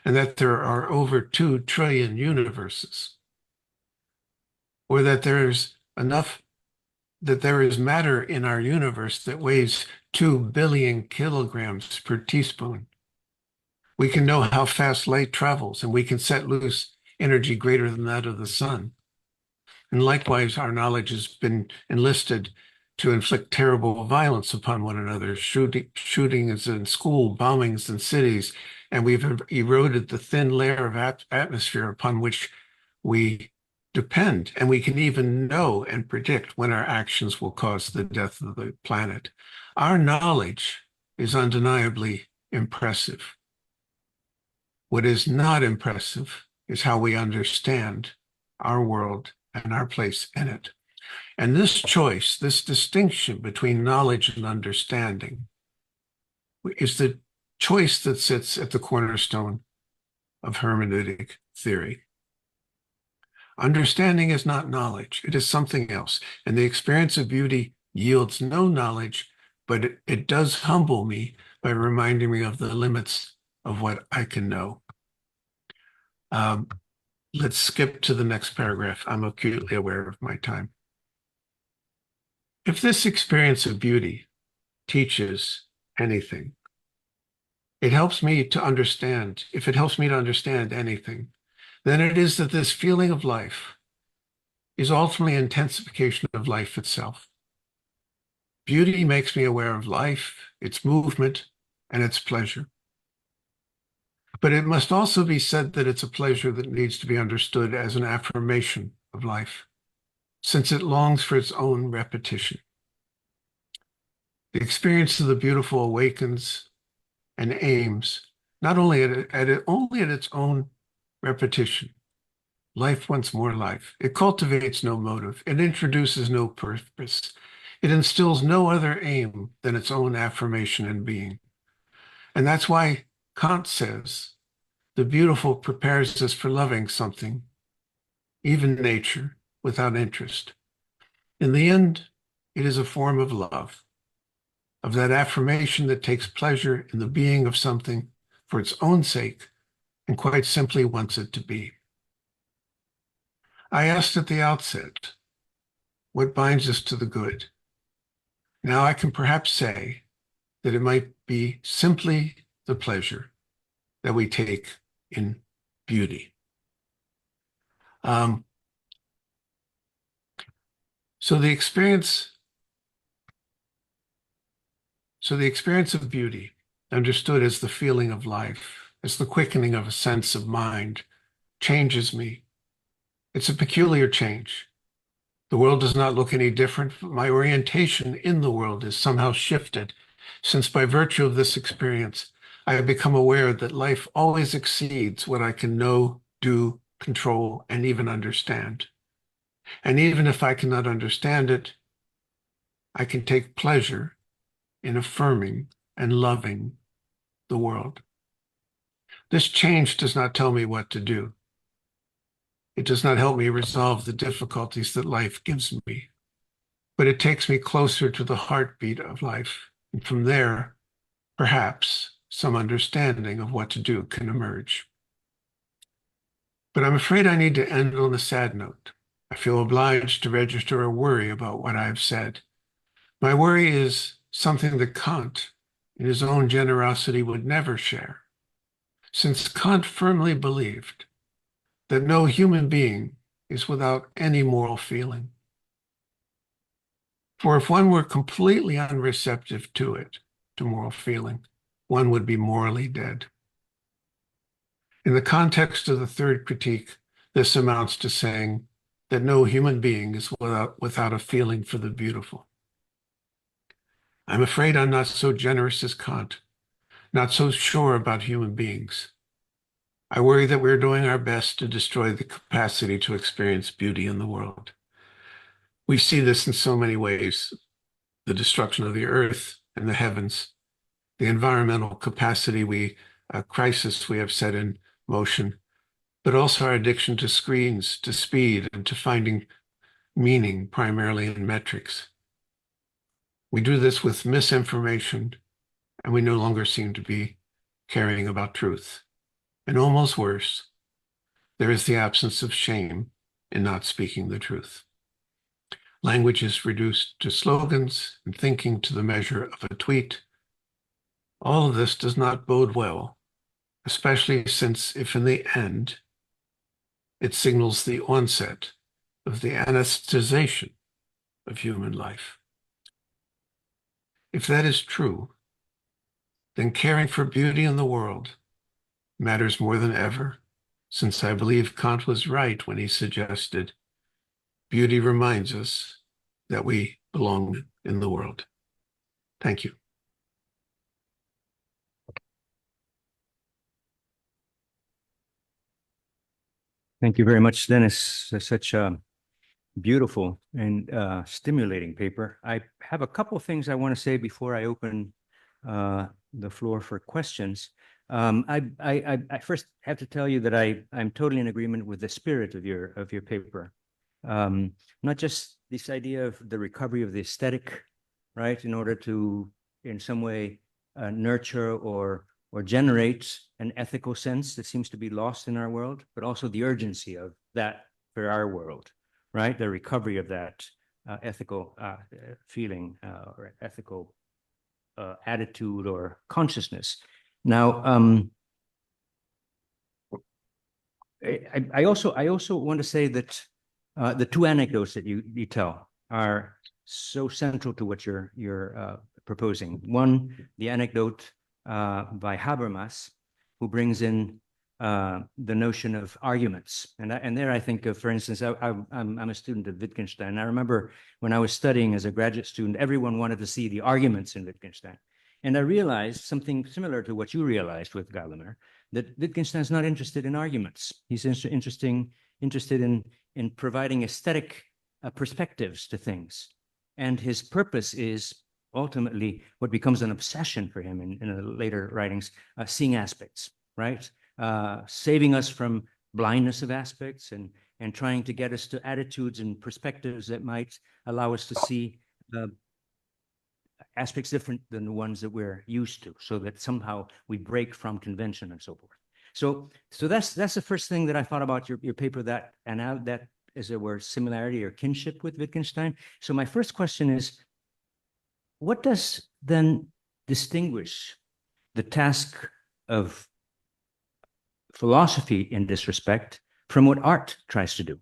and that there are over 2 trillion universes, or that there is matter in our universe that weighs 2 billion kilograms per teaspoon. We can know how fast light travels, and we can set loose energy greater than that of the sun. And likewise, our knowledge has been enlisted to inflict terrible violence upon one another, shootings in school, bombings in cities, and we've eroded the thin layer of atmosphere upon which we depend. And we can even know and predict when our actions will cause the death of the planet. Our knowledge is undeniably impressive. What is not impressive is how we understand our world and our place in it. And this choice, this distinction between knowledge and understanding, is the choice that sits at the cornerstone of hermeneutic theory. Understanding is not knowledge, it is something else. And the experience of beauty yields no knowledge, but it does humble me by reminding me of the limits of what I can know. Let's skip to the next paragraph. I'm acutely aware of my time. If this experience of beauty teaches anything, it helps me to understand. If it helps me to understand anything, then it is that this feeling of life is ultimately intensification of life itself. Beauty makes me aware of life, its movement, and its pleasure. But it must also be said that it's a pleasure that needs to be understood as an affirmation of life, since it longs for its own repetition. The experience of the beautiful awakens and aims not only at its own repetition. Life wants more life. It cultivates no motive. It introduces no purpose. It instills no other aim than its own affirmation and being. And that's why Kant says the beautiful prepares us for loving something, even nature, without interest. In the end, it is a form of love, of that affirmation that takes pleasure in the being of something for its own sake and quite simply wants it to be. I asked at the outset, what binds us to the good? Now I can perhaps say that it might be simply the pleasure that we take in beauty. So the experience of beauty, understood as the feeling of life, as the quickening of a sense of mind, changes me. It's a peculiar change. The world does not look any different, but my orientation in the world is somehow shifted, since by virtue of this experience, I have become aware that life always exceeds what I can know, do, control, and even understand. And even if I cannot understand it, I can take pleasure in affirming and loving the world. This change does not tell me what to do. It does not help me resolve the difficulties that life gives me, but it takes me closer to the heartbeat of life. And from there, perhaps some understanding of what to do can emerge. But I'm afraid I need to end on a sad note. I feel obliged to register a worry about what I have said. My worry is something that Kant, in his own generosity, would never share, since Kant firmly believed that no human being is without any moral feeling. For if one were completely unreceptive to it, to moral feeling, one would be morally dead. In the context of the third critique, this amounts to saying that no human being is without a feeling for the beautiful. I'm afraid I'm not so generous as Kant, not so sure about human beings. I worry that we're doing our best to destroy the capacity to experience beauty in the world. We see this in so many ways: the destruction of the earth and the heavens, the environmental capacity crisis we have set in motion, but also our addiction to screens, to speed, and to finding meaning primarily in metrics. We do this with misinformation, and we no longer seem to be caring about truth. And almost worse, there is the absence of shame in not speaking the truth. Language is reduced to slogans and thinking to the measure of a tweet. All of this does not bode well, especially since if in the end, it signals the onset of the anesthetization of human life. If that is true, then caring for beauty in the world matters more than ever, since I believe Kant was right when he suggested beauty reminds us that we belong in the world. Thank you. Thank you very much, Dennis. Such a beautiful and stimulating paper. I have a couple of things I want to say before I open the floor for questions. I first have to tell you that I'm totally in agreement with the spirit of your paper. Not just this idea of the recovery of the aesthetic, right, in order to, in some way, nurture or generate an ethical sense that seems to be lost in our world, but also the urgency of that for our world, right? The recovery of that ethical feeling or ethical attitude or consciousness. Now, I also want to say that the two anecdotes that you tell are so central to what you're proposing. One, the anecdote by Habermas, who brings in the notion of arguments, and there I think of, for instance, I'm a student of Wittgenstein. I remember when I was studying as a graduate student, everyone wanted to see the arguments in Wittgenstein, and I realized something similar to what you realized with Gadamer, that Wittgenstein's not interested in arguments. He's interested in providing aesthetic perspectives to things. And his purpose is ultimately what becomes an obsession for him in the later writings, seeing aspects, right? Saving us from blindness of aspects and trying to get us to attitudes and perspectives that might allow us to see aspects different than the ones that we're used to, so that somehow we break from convention and so forth. So that's the first thing that I thought about your paper, that and how that, as it were, similarity or kinship with Wittgenstein. So my first question is, what does then distinguish the task of philosophy in this respect from what art tries to do,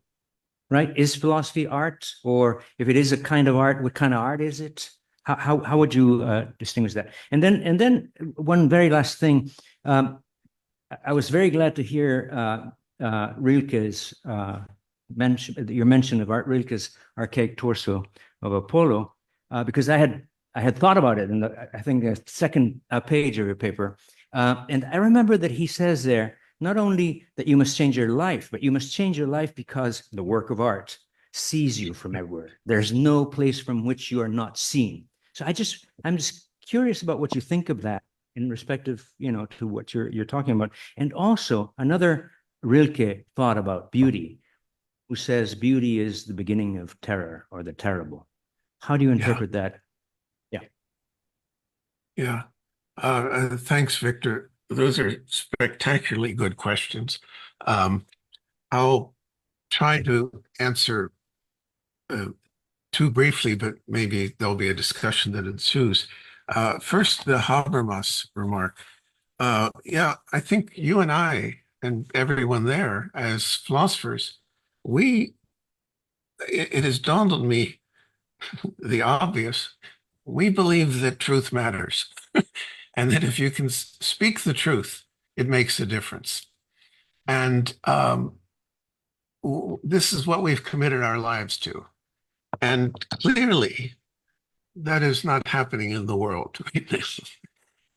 right? Is philosophy art? Or if it is a kind of art, what kind of art is it? How would you distinguish that? And then one very last thing. I was very glad to hear Rilke's your mention of Rilke's archaic torso of Apollo, because I had thought about it in I think the second page of your paper, and I remember that he says there not only that you must change your life, but you must change your life because the work of art sees you from everywhere. There's no place from which you are not seen. So I'm just curious about what you think of that in respect of, to what you're talking about. And also another Rilke thought about beauty, who says beauty is the beginning of terror or the terrible. How do you interpret that? Yeah. Thanks, Victor. Those are spectacularly good questions. I'll try to answer too briefly, but maybe there'll be a discussion that ensues. First, the Habermas remark. Yeah, I think you and I and everyone there as philosophers, it has dawned on me the obvious. We believe that truth matters and that if you can speak the truth, it makes a difference. And this is what we've committed our lives to. And clearly, that is not happening in the world.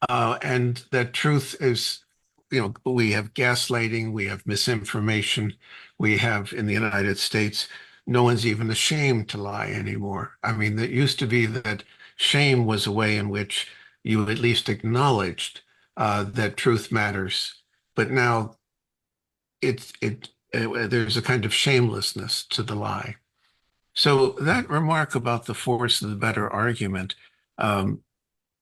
And that truth is, we have gaslighting, we have misinformation, we have in the United States, no one's even ashamed to lie anymore. I mean, it used to be that shame was a way in which you at least acknowledged that truth matters. But now there's a kind of shamelessness to the lie. So that remark about the force of the better argument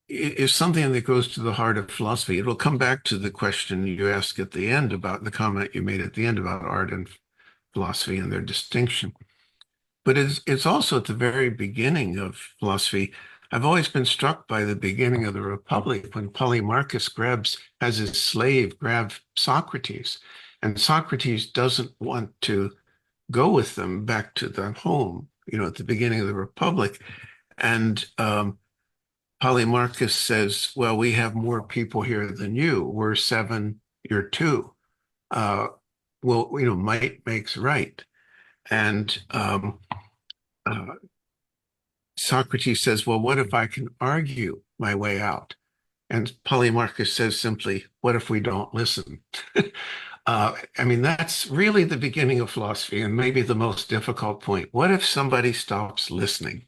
is something that goes to the heart of philosophy. It will come back to the question you asked at the end about the comment you made at the end about art and philosophy and their distinction. But it's also at the very beginning of philosophy. I've always been struck by the beginning of the Republic when Polemarchus has his slave grab Socrates, and Socrates doesn't want to go with them back to the home, at the beginning of the Republic. And Polemarchus says, well, we have more people here than you. We're 7, you're 2. Might makes right. And Socrates says, well, what if I can argue my way out? And Polemarchus says simply, what if we don't listen? I mean, that's really the beginning of philosophy and maybe the most difficult point. What if somebody stops listening?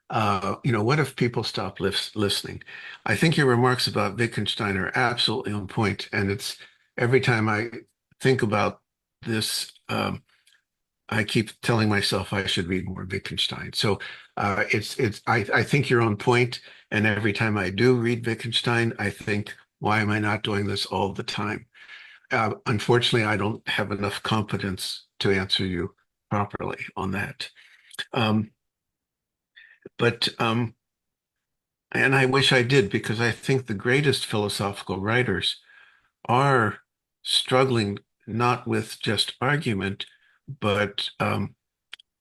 What if people stop listening? I think your remarks about Wittgenstein are absolutely on point. And it's every time I think about this, I keep telling myself I should read more Wittgenstein. So I think you're on point. And every time I do read Wittgenstein, I think, why am I not doing this all the time? Unfortunately, I don't have enough competence to answer you properly on that. Um, but and I wish I did, because I think the greatest philosophical writers are struggling not with just argument, but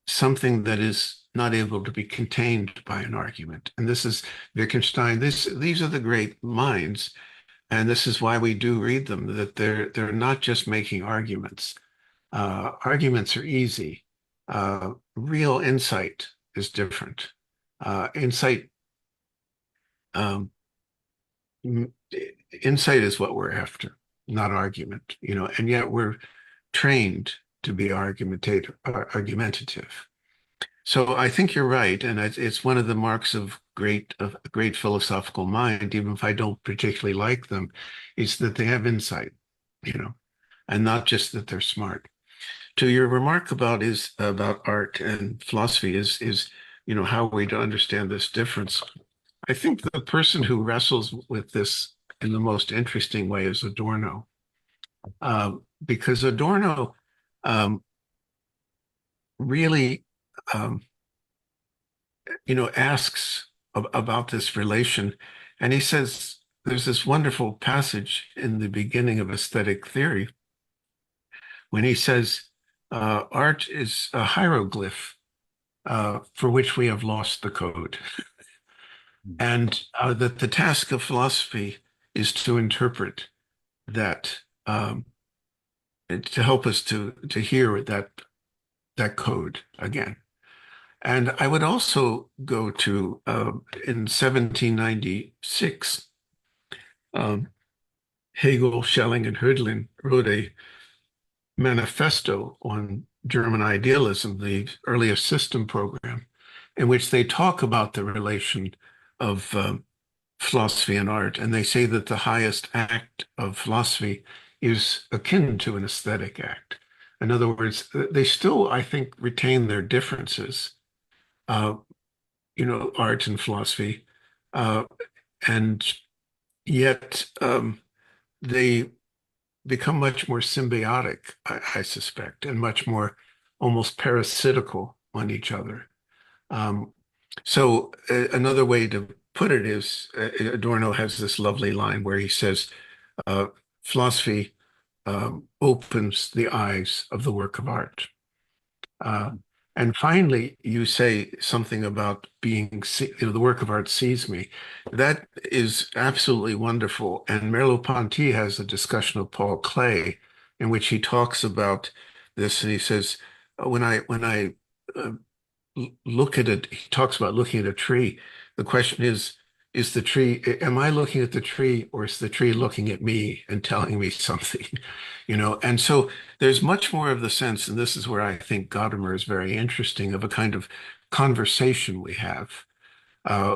something that is not able to be contained by an argument. And this is Wittgenstein. These are the great minds, and this is why we do read them. That they're not just making arguments. Arguments are easy. Real insight is different. Insight um, insight is what we're after, not argument. And yet we're trained to be argumentative. So I think you're right, and it's one of the marks of a great philosophical mind, even if I don't particularly like them, is that they have insight, you know, and not just that they're smart. To your remark about art and philosophy is how are we to understand this difference? I think the person who wrestles with this in the most interesting way is Adorno, because Adorno um, really um, asks about this relation. And he says there's this wonderful passage in the beginning of aesthetic theory when he says, art is a hieroglyph for which we have lost the code. And that the task of philosophy is to interpret that, to help us to hear that code again. And I would also go to in 1796, Hegel, Schelling, and Hölderlin wrote a manifesto on German idealism, the earliest system program, in which they talk about the relation of philosophy and art. And they say that the highest act of philosophy is akin to an aesthetic act. In other words, they still, I think, retain their differences, art and philosophy, uh, and yet they become much more symbiotic, I suspect, and much more almost parasitical on each other. So another way to put it is Adorno has this lovely line where he says, philosophy opens the eyes of the work of art. And finally, you say something about the work of art sees me. That is absolutely wonderful. And Merleau-Ponty has a discussion of Paul Klee in which he talks about this, and he says, when I uh, look at it, he talks about looking at a tree. The question is the tree, am I looking at the tree, or is the tree looking at me and telling me something? And so there's much more of the sense, and this is where I think Gadamer is very interesting, of a kind of conversation we have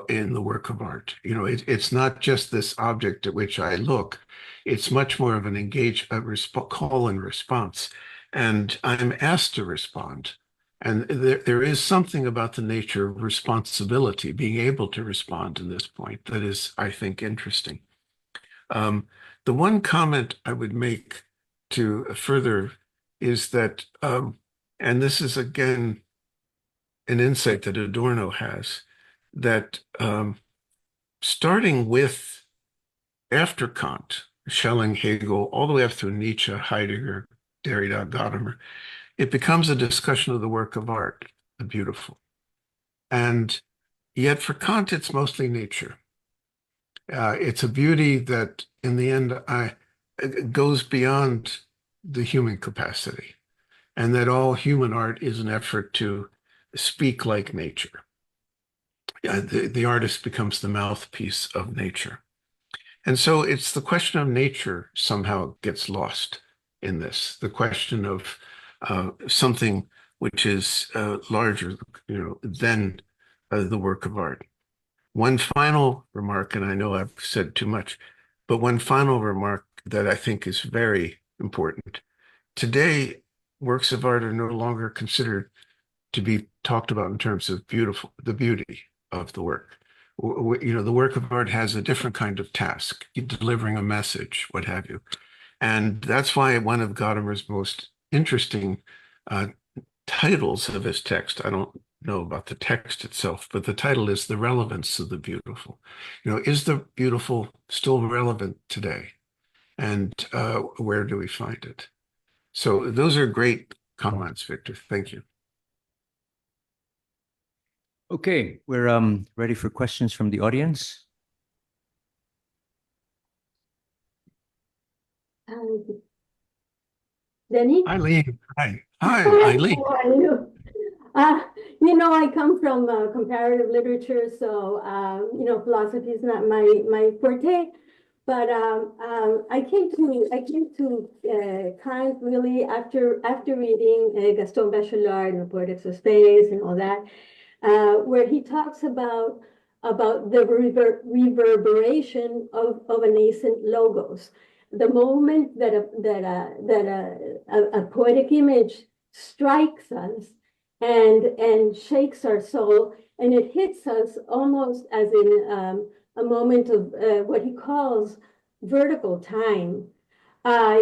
in the work of art. It's not just this object at which I look. It's much more of an call and response. And I'm asked to respond. And there is something about the nature of responsibility, being able to respond to this point, that is, I think, interesting. The one comment I would make to further is that, and this is again an insight that Adorno has, that starting with after Kant, Schelling, Hegel, all the way up through Nietzsche, Heidegger, Derrida, Gadamer, it becomes a discussion of the work of art, the beautiful. And yet for Kant, it's mostly nature. It's a beauty that in the end goes beyond the human capacity, and that all human art is an effort to speak like nature. The artist becomes the mouthpiece of nature. And so it's the question of nature somehow gets lost in this, the question of something which is larger, than the work of art. One final remark, and I know I've said too much, but one final remark that I think is very important. Today, works of art are no longer considered to be talked about in terms of the beauty of the work. You know, the work of art has a different kind of task, delivering a message, what have you. And that's why one of Gadamer's most interesting titles of his text, I don't know about the text itself, but the title is The Relevance of the Beautiful. You know, is the beautiful still relevant today? And where do we find it? So those are great comments, Victor. Thank you. Okay, we're ready for questions from the audience. Denny? Eileen, hi. Hi, Eileen. How are you? You know, I come from comparative literature, so you know, philosophy is not my forte. But I came to Kant really after reading Gaston Bachelard and the Poetics of Space and all that, where he talks about the reverberation of a nascent logos. The moment that a poetic image strikes us and shakes our soul, and it hits us almost as in a moment of what he calls vertical time.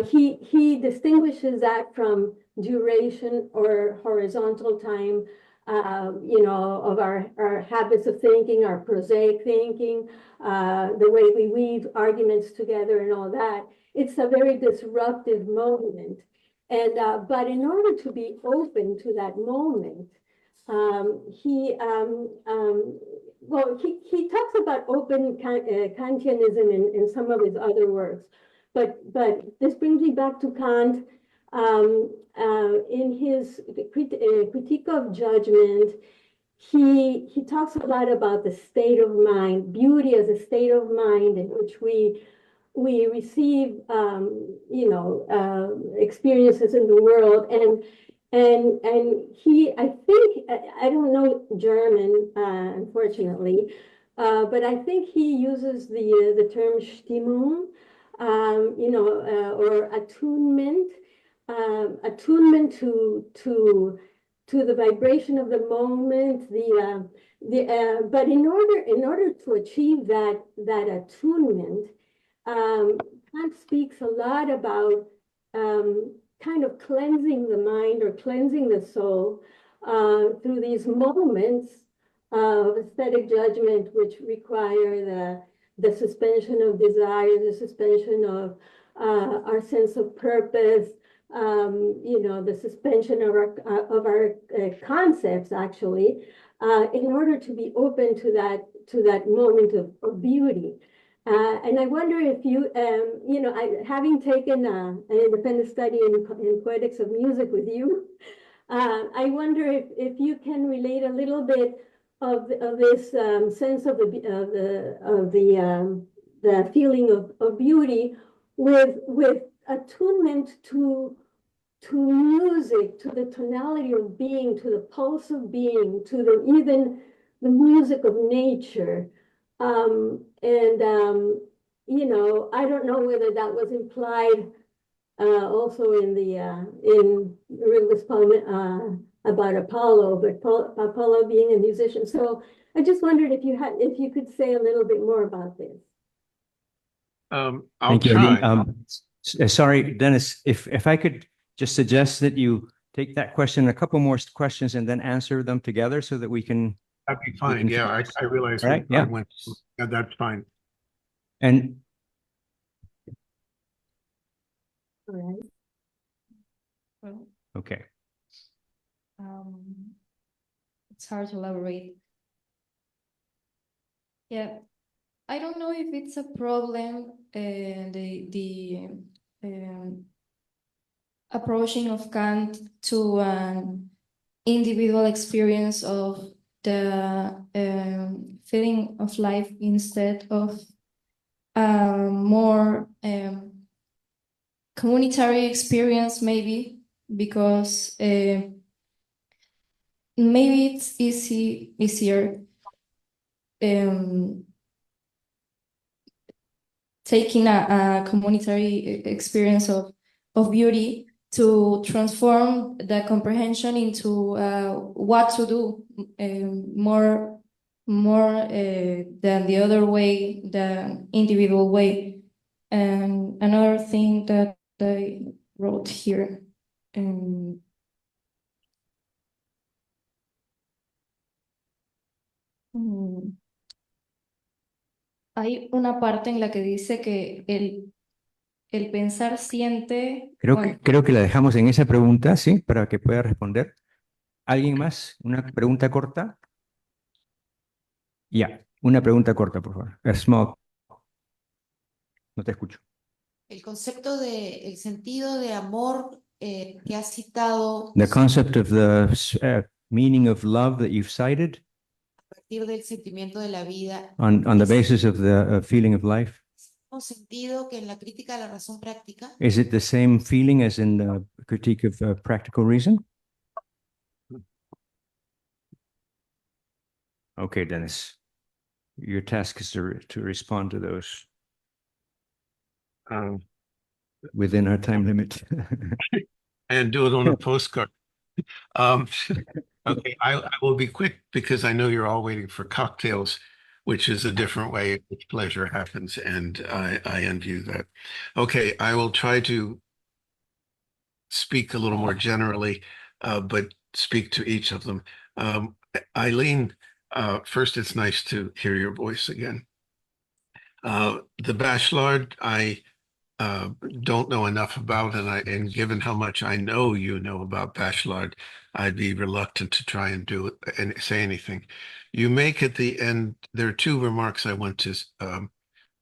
He distinguishes that from duration or horizontal time, you know, of our habits of thinking, our prosaic thinking, the way we weave arguments together and all that. It's a very disruptive moment. And but in order to be open to that moment, he talks about open Kantianism in some of his other works, but this brings me back to Kant. In his critique of judgment, he talks a lot about the state of mind, beauty as a state of mind in which we receive, you know, experiences in the world, and he, I think, I don't know German, unfortunately, but I think he uses the term Stimmung, you know, or attunement, attunement to the vibration of the moment, but in order to achieve that attunement, Kant speaks a lot about kind of cleansing the mind or cleansing the soul through these moments of aesthetic judgment, which require the suspension of desire, the suspension of our sense of purpose, you know, the suspension of our concepts, actually, in order to be open to that moment of beauty. And I wonder if you, you know, having taken an independent study in poetics of music with you, I wonder if you can relate a little bit of this sense of the feeling of beauty with attunement to music, to the tonality of being, to the pulse of being, to even the music of nature. You know, I don't know whether that was implied also in this poem about Apollo, but Apollo being a musician. So I just wondered if you could say a little bit more about this. I'll Thank you, try. Eileen. Sorry, Dennis, if I could just suggest that you take that question, a couple more questions, and then answer them together so that we can. That'd be fine. Yeah, I realized right? I went. Yeah, that's fine. And All right. Well, okay. it's hard to elaborate. Yeah, I don't know if it's a problem, the approaching of Kant to an individual experience of the feeling of life instead of more communitary experience, maybe, because maybe it's easier taking a communitary experience of beauty to transform the comprehension into what to do more than the other way, the individual way. And another thing that I wrote here. Hay una parte en la que dice que el pensar siente. Creo que la dejamos en esa pregunta, ¿sí? Para que pueda responder. ¿Alguien más? ¿Una pregunta corta? Ya, una pregunta corta, por favor. Small. No te escucho. El concepto el sentido de amor que has citado The concept of the meaning of love that you've cited a partir del sentimiento de la vida, on the basis of the feeling of life, un sentido que en la crítica a la razón práctica is it the same feeling as in the critique of practical reason? Okay, Dennis. Your task is to respond to those within our time limit. And do it on a postcard. Okay, I will be quick because I know you're all waiting for cocktails, which is a different way in which pleasure happens, and I envy you that. Okay, I will try to speak a little more generally, but speak to each of them. Eileen, first, it's nice to hear your voice again. The Bachelard, I don't know enough about, and given how much I know you know about Bachelard, I'd be reluctant to try and do it and say anything. You make at the end, there are two remarks I want to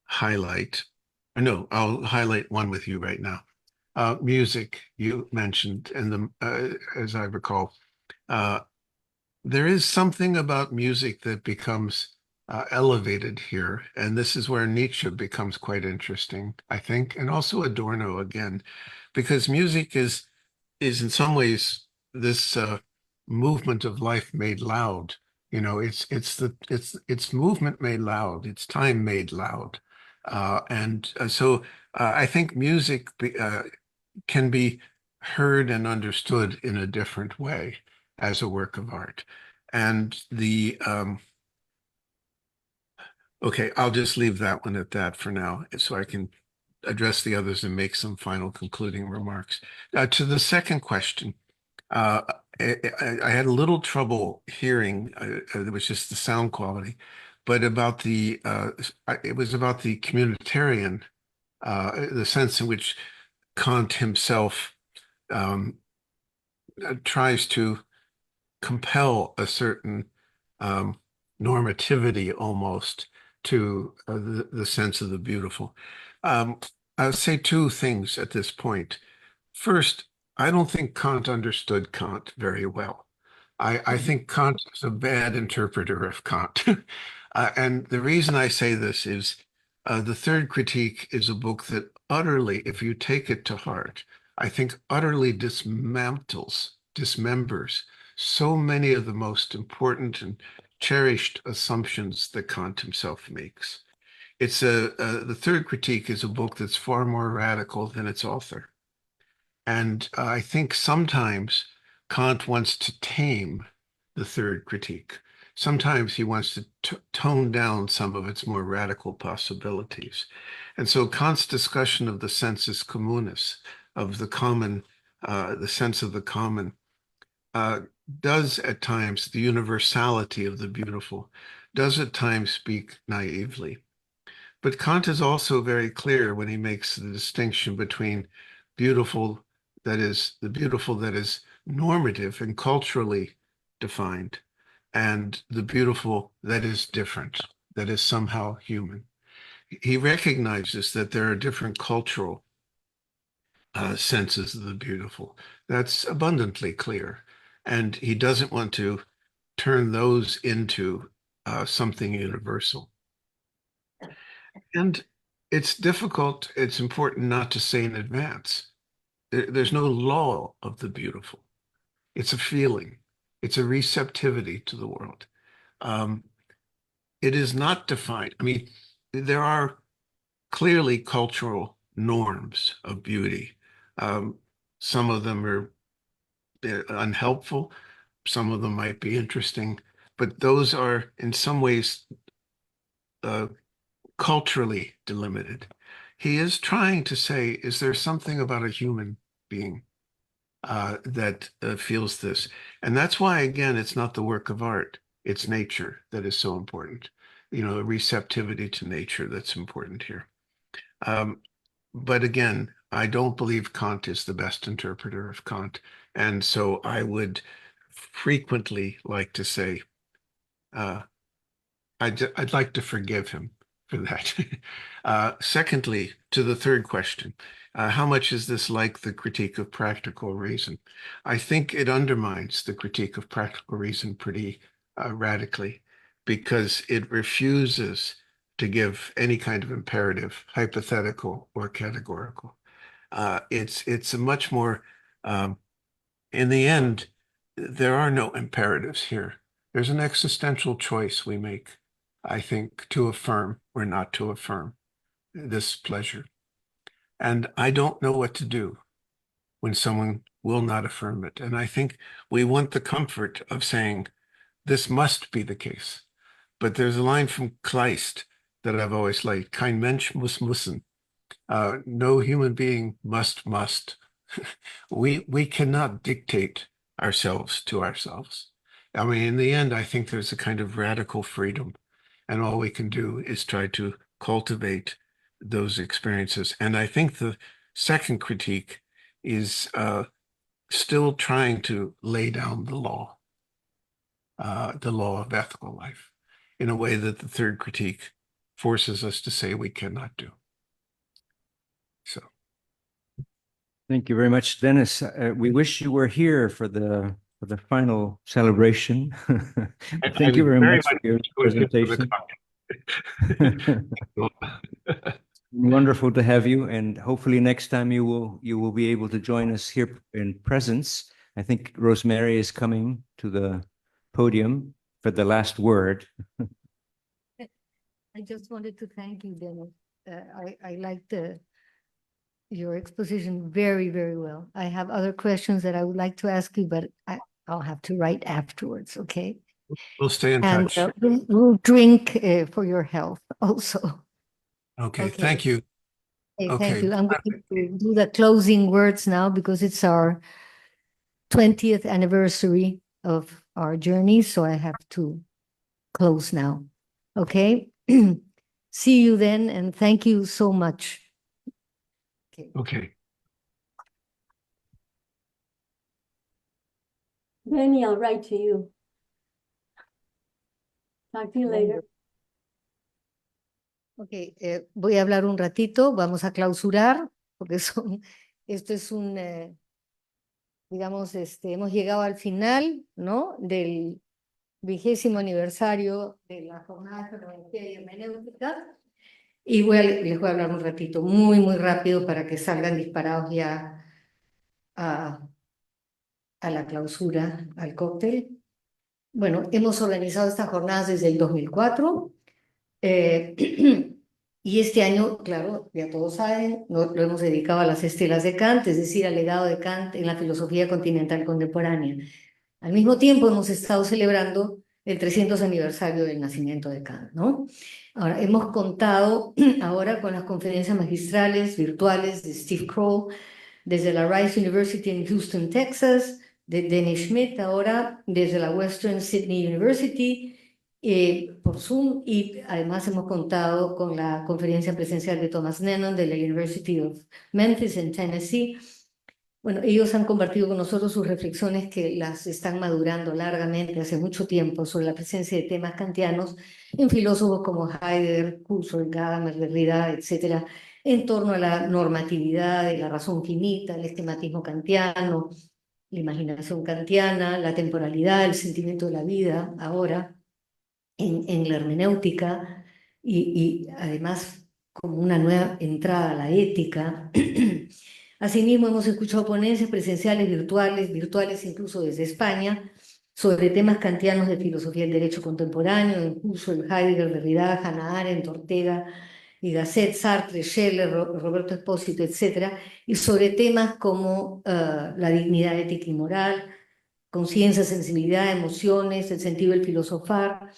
highlight. No, I'll highlight one with you right now. Music, you mentioned, and as I recall, there is something about music that becomes elevated here. And this is where Nietzsche becomes quite interesting, I think, and also Adorno again, because music is in some ways this movement of life made loud. You know, it's movement made loud, it's time made loud. So I think music can be heard and understood in a different way as a work of art. And okay, I'll just leave that one at that for now, so I can address the others and make some final concluding remarks. To the second question, I had a little trouble hearing, it was just the sound quality, but about it was about the communitarian, the sense in which Kant himself tries to compel a certain normativity almost to the sense of the beautiful. I'll say two things at this point. First, I don't think Kant understood Kant very well. I think Kant is a bad interpreter of Kant. And the reason I say this is the third critique is a book that utterly, if you take it to heart, I think utterly dismembers so many of the most important and cherished assumptions that Kant himself makes. It's the third critique is a book that's far more radical than its author. And I think sometimes Kant wants to tame the third critique. Sometimes he wants to tone down some of its more radical possibilities. And so Kant's discussion of the sensus communis, of the common, the sense of the common, does at times, the universality of the beautiful, does at times speak naively. But Kant is also very clear when he makes the distinction between beautiful, that is, the beautiful that is normative and culturally defined, and the beautiful that is different, that is somehow human. He recognizes that there are different cultural senses of the beautiful. That's abundantly clear. And he doesn't want to turn those into something universal. And it's difficult, it's important not to say in advance. There's no law of the beautiful. It's a feeling. It's a receptivity to the world. It is not defined. I mean, there are clearly cultural norms of beauty. Some of them are unhelpful. Some of them might be interesting, but those are in some ways culturally delimited. He is trying to say, is there something about a human being that feels this? And that's why, again, it's not the work of art. It's nature that is so important. Receptivity to nature that's important here. But again, I don't believe Kant is the best interpreter of Kant. And so I would frequently like to say, I'd like to forgive him for that. Secondly, to the third question, how much is this like the critique of practical reason? I think it undermines the critique of practical reason pretty radically, because it refuses to give any kind of imperative, hypothetical or categorical. It's a much more, in the end, there are no imperatives here. There's an existential choice we make, I think, to affirm or not to affirm this pleasure. And I don't know what to do when someone will not affirm it. And I think we want the comfort of saying, this must be the case. But there's a line from Kleist that I've always liked, kein Mensch muss müssen. No human being must. We cannot dictate ourselves to ourselves. I mean, in the end, I think there's a kind of radical freedom, and all we can do is try to cultivate those experiences. And I think the second critique is still trying to lay down the law of ethical life, in a way that the third critique forces us to say we cannot do. So. Thank you very much, Dennis. We wish you were here for the final celebration. Thank you very much for your presentation. Wonderful to have you, and hopefully next time you will be able to join us here in presence. I think Rosemary is coming to the podium for the last word. I just wanted to thank you, Dennis. I liked your exposition very, very well. I have other questions that I would like to ask you, but I'll have to write afterwards, okay? We'll stay in And touch. we'll drink for your health also. Okay, thank you. Okay, thank you. I'm going to do the closing words now because it's our 20th anniversary of our journey, so I have to close now. Okay? See you then, and thank you so much. Okay. Benny, I'll write to you. Talk to you later. Ok, voy a hablar un ratito, vamos a clausurar, porque esto es un, digamos, hemos llegado al final, ¿no? Del 20º aniversario de la jornada de fenomenología y hermenéutica. Y les voy a hablar un ratito, muy, muy rápido, para que salgan disparados ya a la clausura, al cóctel. Bueno, hemos organizado estas jornadas desde el 2004. Y este año, claro, ya todos saben, lo hemos dedicado a las estelas de Kant, es decir, al legado de Kant en la filosofía continental contemporánea. Al mismo tiempo hemos estado celebrando el 300 aniversario del nacimiento de Kant, ¿no? Ahora, hemos contado ahora con las conferencias magistrales virtuales de Steve Kroll desde la Rice University en Houston, Texas, de Dennis Schmidt ahora desde la Western Sydney University, por Zoom, y además hemos contado con la conferencia presencial de Thomas Nennon de la University of Memphis en Tennessee. Bueno, ellos han compartido con nosotros sus reflexiones que las están madurando largamente hace mucho tiempo sobre la presencia de temas kantianos en filósofos como Heidegger, Husserl, Gadamer, Derrida, etcétera, en torno a la normatividad de la razón finita, el esquematismo kantiano, la imaginación kantiana, la temporalidad, el sentimiento de la vida, ahora en la hermenéutica, y además como una nueva entrada a la ética. Asimismo, hemos escuchado ponencias presenciales, virtuales incluso desde España, sobre temas kantianos de filosofía del derecho contemporáneo, incluso el Heidegger, Derrida, Hannah Arendt, Ortega, y Gasset, Sartre, Scheller, Roberto Espósito, etc., y sobre temas como la dignidad ética y moral, conciencia, sensibilidad, emociones, el sentido del filosofar,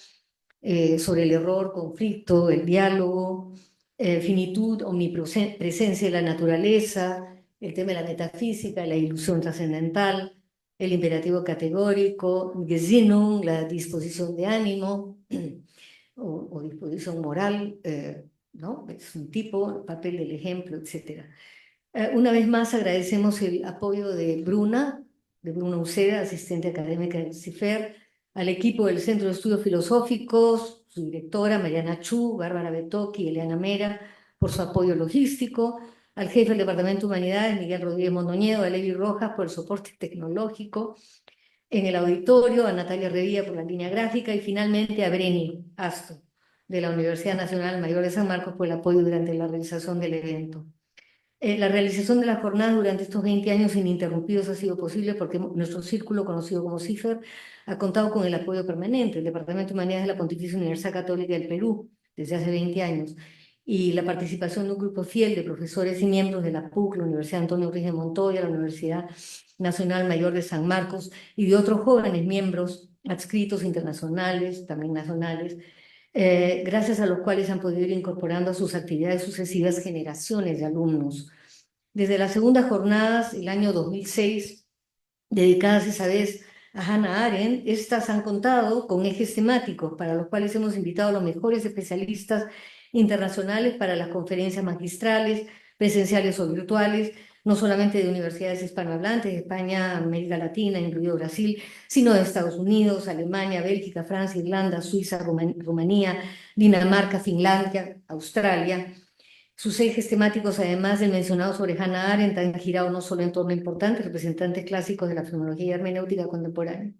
sobre el error, conflicto, el diálogo, finitud, omnipresencia de la naturaleza, el tema de la metafísica, la ilusión trascendental, el imperativo categórico, Gesinnung, la disposición de ánimo o disposición moral, ¿no? Es un tipo, el papel del ejemplo, etc. Una vez más agradecemos el apoyo de Bruna Uceda, asistente académica del CIFER, al equipo del Centro de Estudios Filosóficos, su directora Mariana Chu, Bárbara Betoki y Eliana Mera, por su apoyo logístico, al jefe del Departamento de Humanidades, Miguel Rodríguez Mondoñedo, a Levi Rojas por el soporte tecnológico, en el auditorio, a Natalia Revilla por la línea gráfica y finalmente a Breni Asto, de la Universidad Nacional Mayor de San Marcos, por el apoyo durante la realización del evento. La realización de las jornadas durante estos 20 años ininterrumpidos ha sido posible porque nuestro círculo, conocido como CIFER, ha contado con el apoyo permanente del Departamento de Humanidades de la Pontificia Universidad Católica del Perú desde hace 20 años y la participación de un grupo fiel de profesores y miembros de la PUC, la Universidad Antonio Ruiz de Montoya, la Universidad Nacional Mayor de San Marcos y de otros jóvenes miembros adscritos internacionales, también nacionales, gracias a los cuales han podido ir incorporando a sus actividades sucesivas generaciones de alumnos. Desde las segundas jornadas, el año 2006, dedicadas esa vez a Hannah Arendt, estas han contado con ejes temáticos para los cuales hemos invitado a los mejores especialistas internacionales para las conferencias magistrales, presenciales o virtuales, no solamente de universidades hispanohablantes, de España, América Latina, incluido Brasil, sino de Estados Unidos, Alemania, Bélgica, Francia, Irlanda, Suiza, Rumanía, Dinamarca, Finlandia, Australia. Sus ejes temáticos, además del mencionado sobre Hannah Arendt, han girado no solo en torno a importantes representantes clásicos de la fenomenología y hermenéutica contemporánea,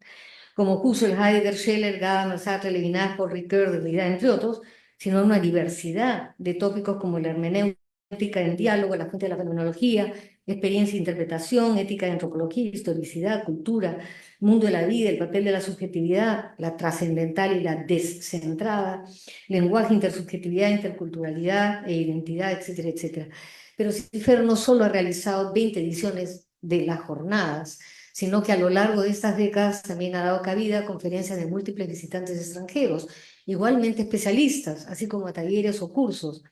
como Husserl, Heidegger, Scheller, Gadamer, Sartre, Levinas, Paul Ricoeur, Derrida, entre otros, sino una diversidad de tópicos como la hermenéutica en diálogo, la fuente de la fenomenología, experiencia e interpretación, ética de antropología, historicidad, cultura, mundo de la vida, el papel de la subjetividad, la trascendental y la descentrada, lenguaje, intersubjetividad, interculturalidad e identidad, etcétera, etcétera. Pero CIFER no solo ha realizado 20 ediciones de las jornadas, sino que a lo largo de estas décadas también ha dado cabida a conferencias de múltiples visitantes extranjeros, igualmente especialistas, así como a talleres o cursos.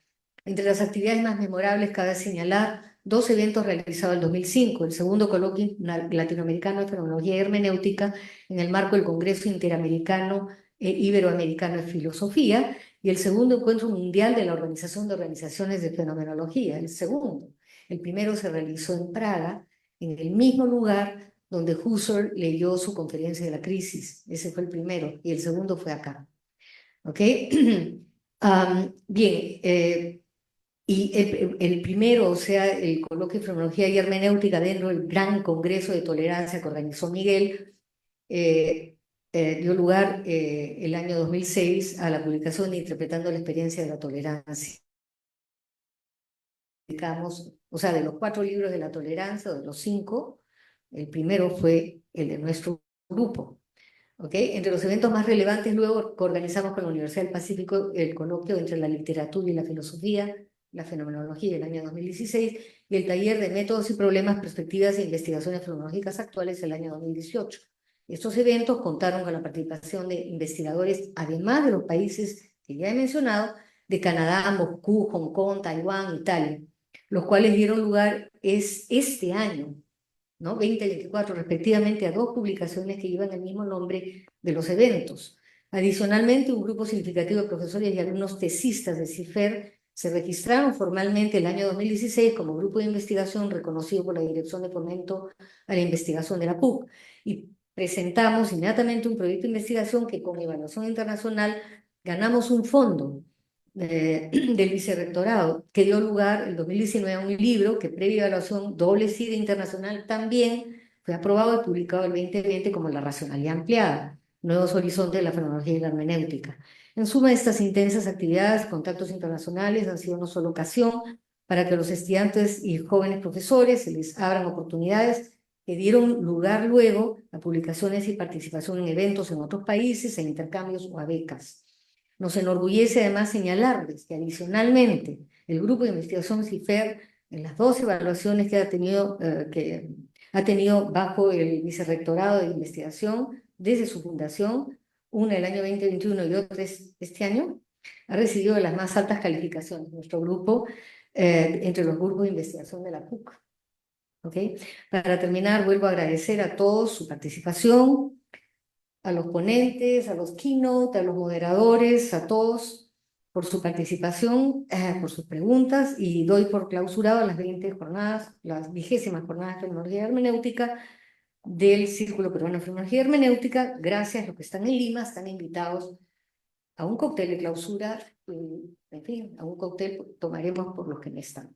Entre las actividades más memorables cabe señalar 2 eventos realizados en 2005, el segundo coloquio latinoamericano de fenomenología y hermenéutica en el marco del Congreso Interamericano Iberoamericano de Filosofía, y el segundo encuentro mundial de la Organización de Organizaciones de Fenomenología, el segundo. El primero se realizó en Praga, en el mismo lugar donde Husserl leyó su conferencia de la crisis. Ese fue el primero, y el segundo fue acá. ¿Ok? Bien, y el primero, o sea, el coloquio de fenomenología y hermenéutica dentro del gran congreso de tolerancia que organizó Miguel, dio lugar el año 2006 a la publicación de Interpretando la experiencia de la tolerancia. O sea, de los 4 libros de la tolerancia, o de los 5, el primero fue el de nuestro grupo. ¿Okay? Entre los eventos más relevantes, luego organizamos con la Universidad del Pacífico el coloquio entre la literatura y la filosofía, la fenomenología del año 2016, y el taller de métodos y problemas, perspectivas e investigaciones fenomenológicas actuales del año 2018. Estos eventos contaron con la participación de investigadores, además de los países que ya he mencionado, de Canadá, Moscú, Hong Kong, Taiwán, Italia, los cuales dieron lugar este año, ¿no? 20 y 24 respectivamente, a 2 publicaciones que llevan el mismo nombre de los eventos. Adicionalmente, un grupo significativo de profesores y alumnos tesistas de CIFER se registraron formalmente el año 2016 como grupo de investigación reconocido por la Dirección de Fomento a la Investigación de la PUC, y presentamos inmediatamente un proyecto de investigación que, con evaluación internacional, ganamos un fondo del vicerrectorado, que dio lugar en 2019 a un libro que, previa evaluación doble SIDA internacional, también fue aprobado y publicado el 2020 como La racionalidad ampliada, nuevos horizontes de la fenomenología y la hermenéutica. En suma, estas intensas actividades, contactos internacionales, han sido no solo ocasión para que los estudiantes y jóvenes profesores se les abran oportunidades que dieron lugar luego a publicaciones y participación en eventos en otros países, en intercambios o a becas. Nos enorgullece además señalarles que adicionalmente el grupo de investigación CIFER, en las dos evaluaciones que ha tenido bajo el vicerrectorado de investigación desde su fundación, una el año 2021 y otra este año, ha recibido las más altas calificaciones. Nuestro grupo, entre los grupos de investigación de la PUC. ¿Okay? Para terminar, vuelvo a agradecer a todos su participación, a los ponentes, a los keynote, a los moderadores, a todos por su participación, por sus preguntas, y doy por clausurado las 20 jornadas, las 20ª jornadas de Fenomenología y Hermenéutica del Círculo Peruano de Fenomenología y Hermenéutica. Gracias a los que están en Lima, están invitados a un cóctel de clausura, en fin, a un cóctel tomaremos por los que no están.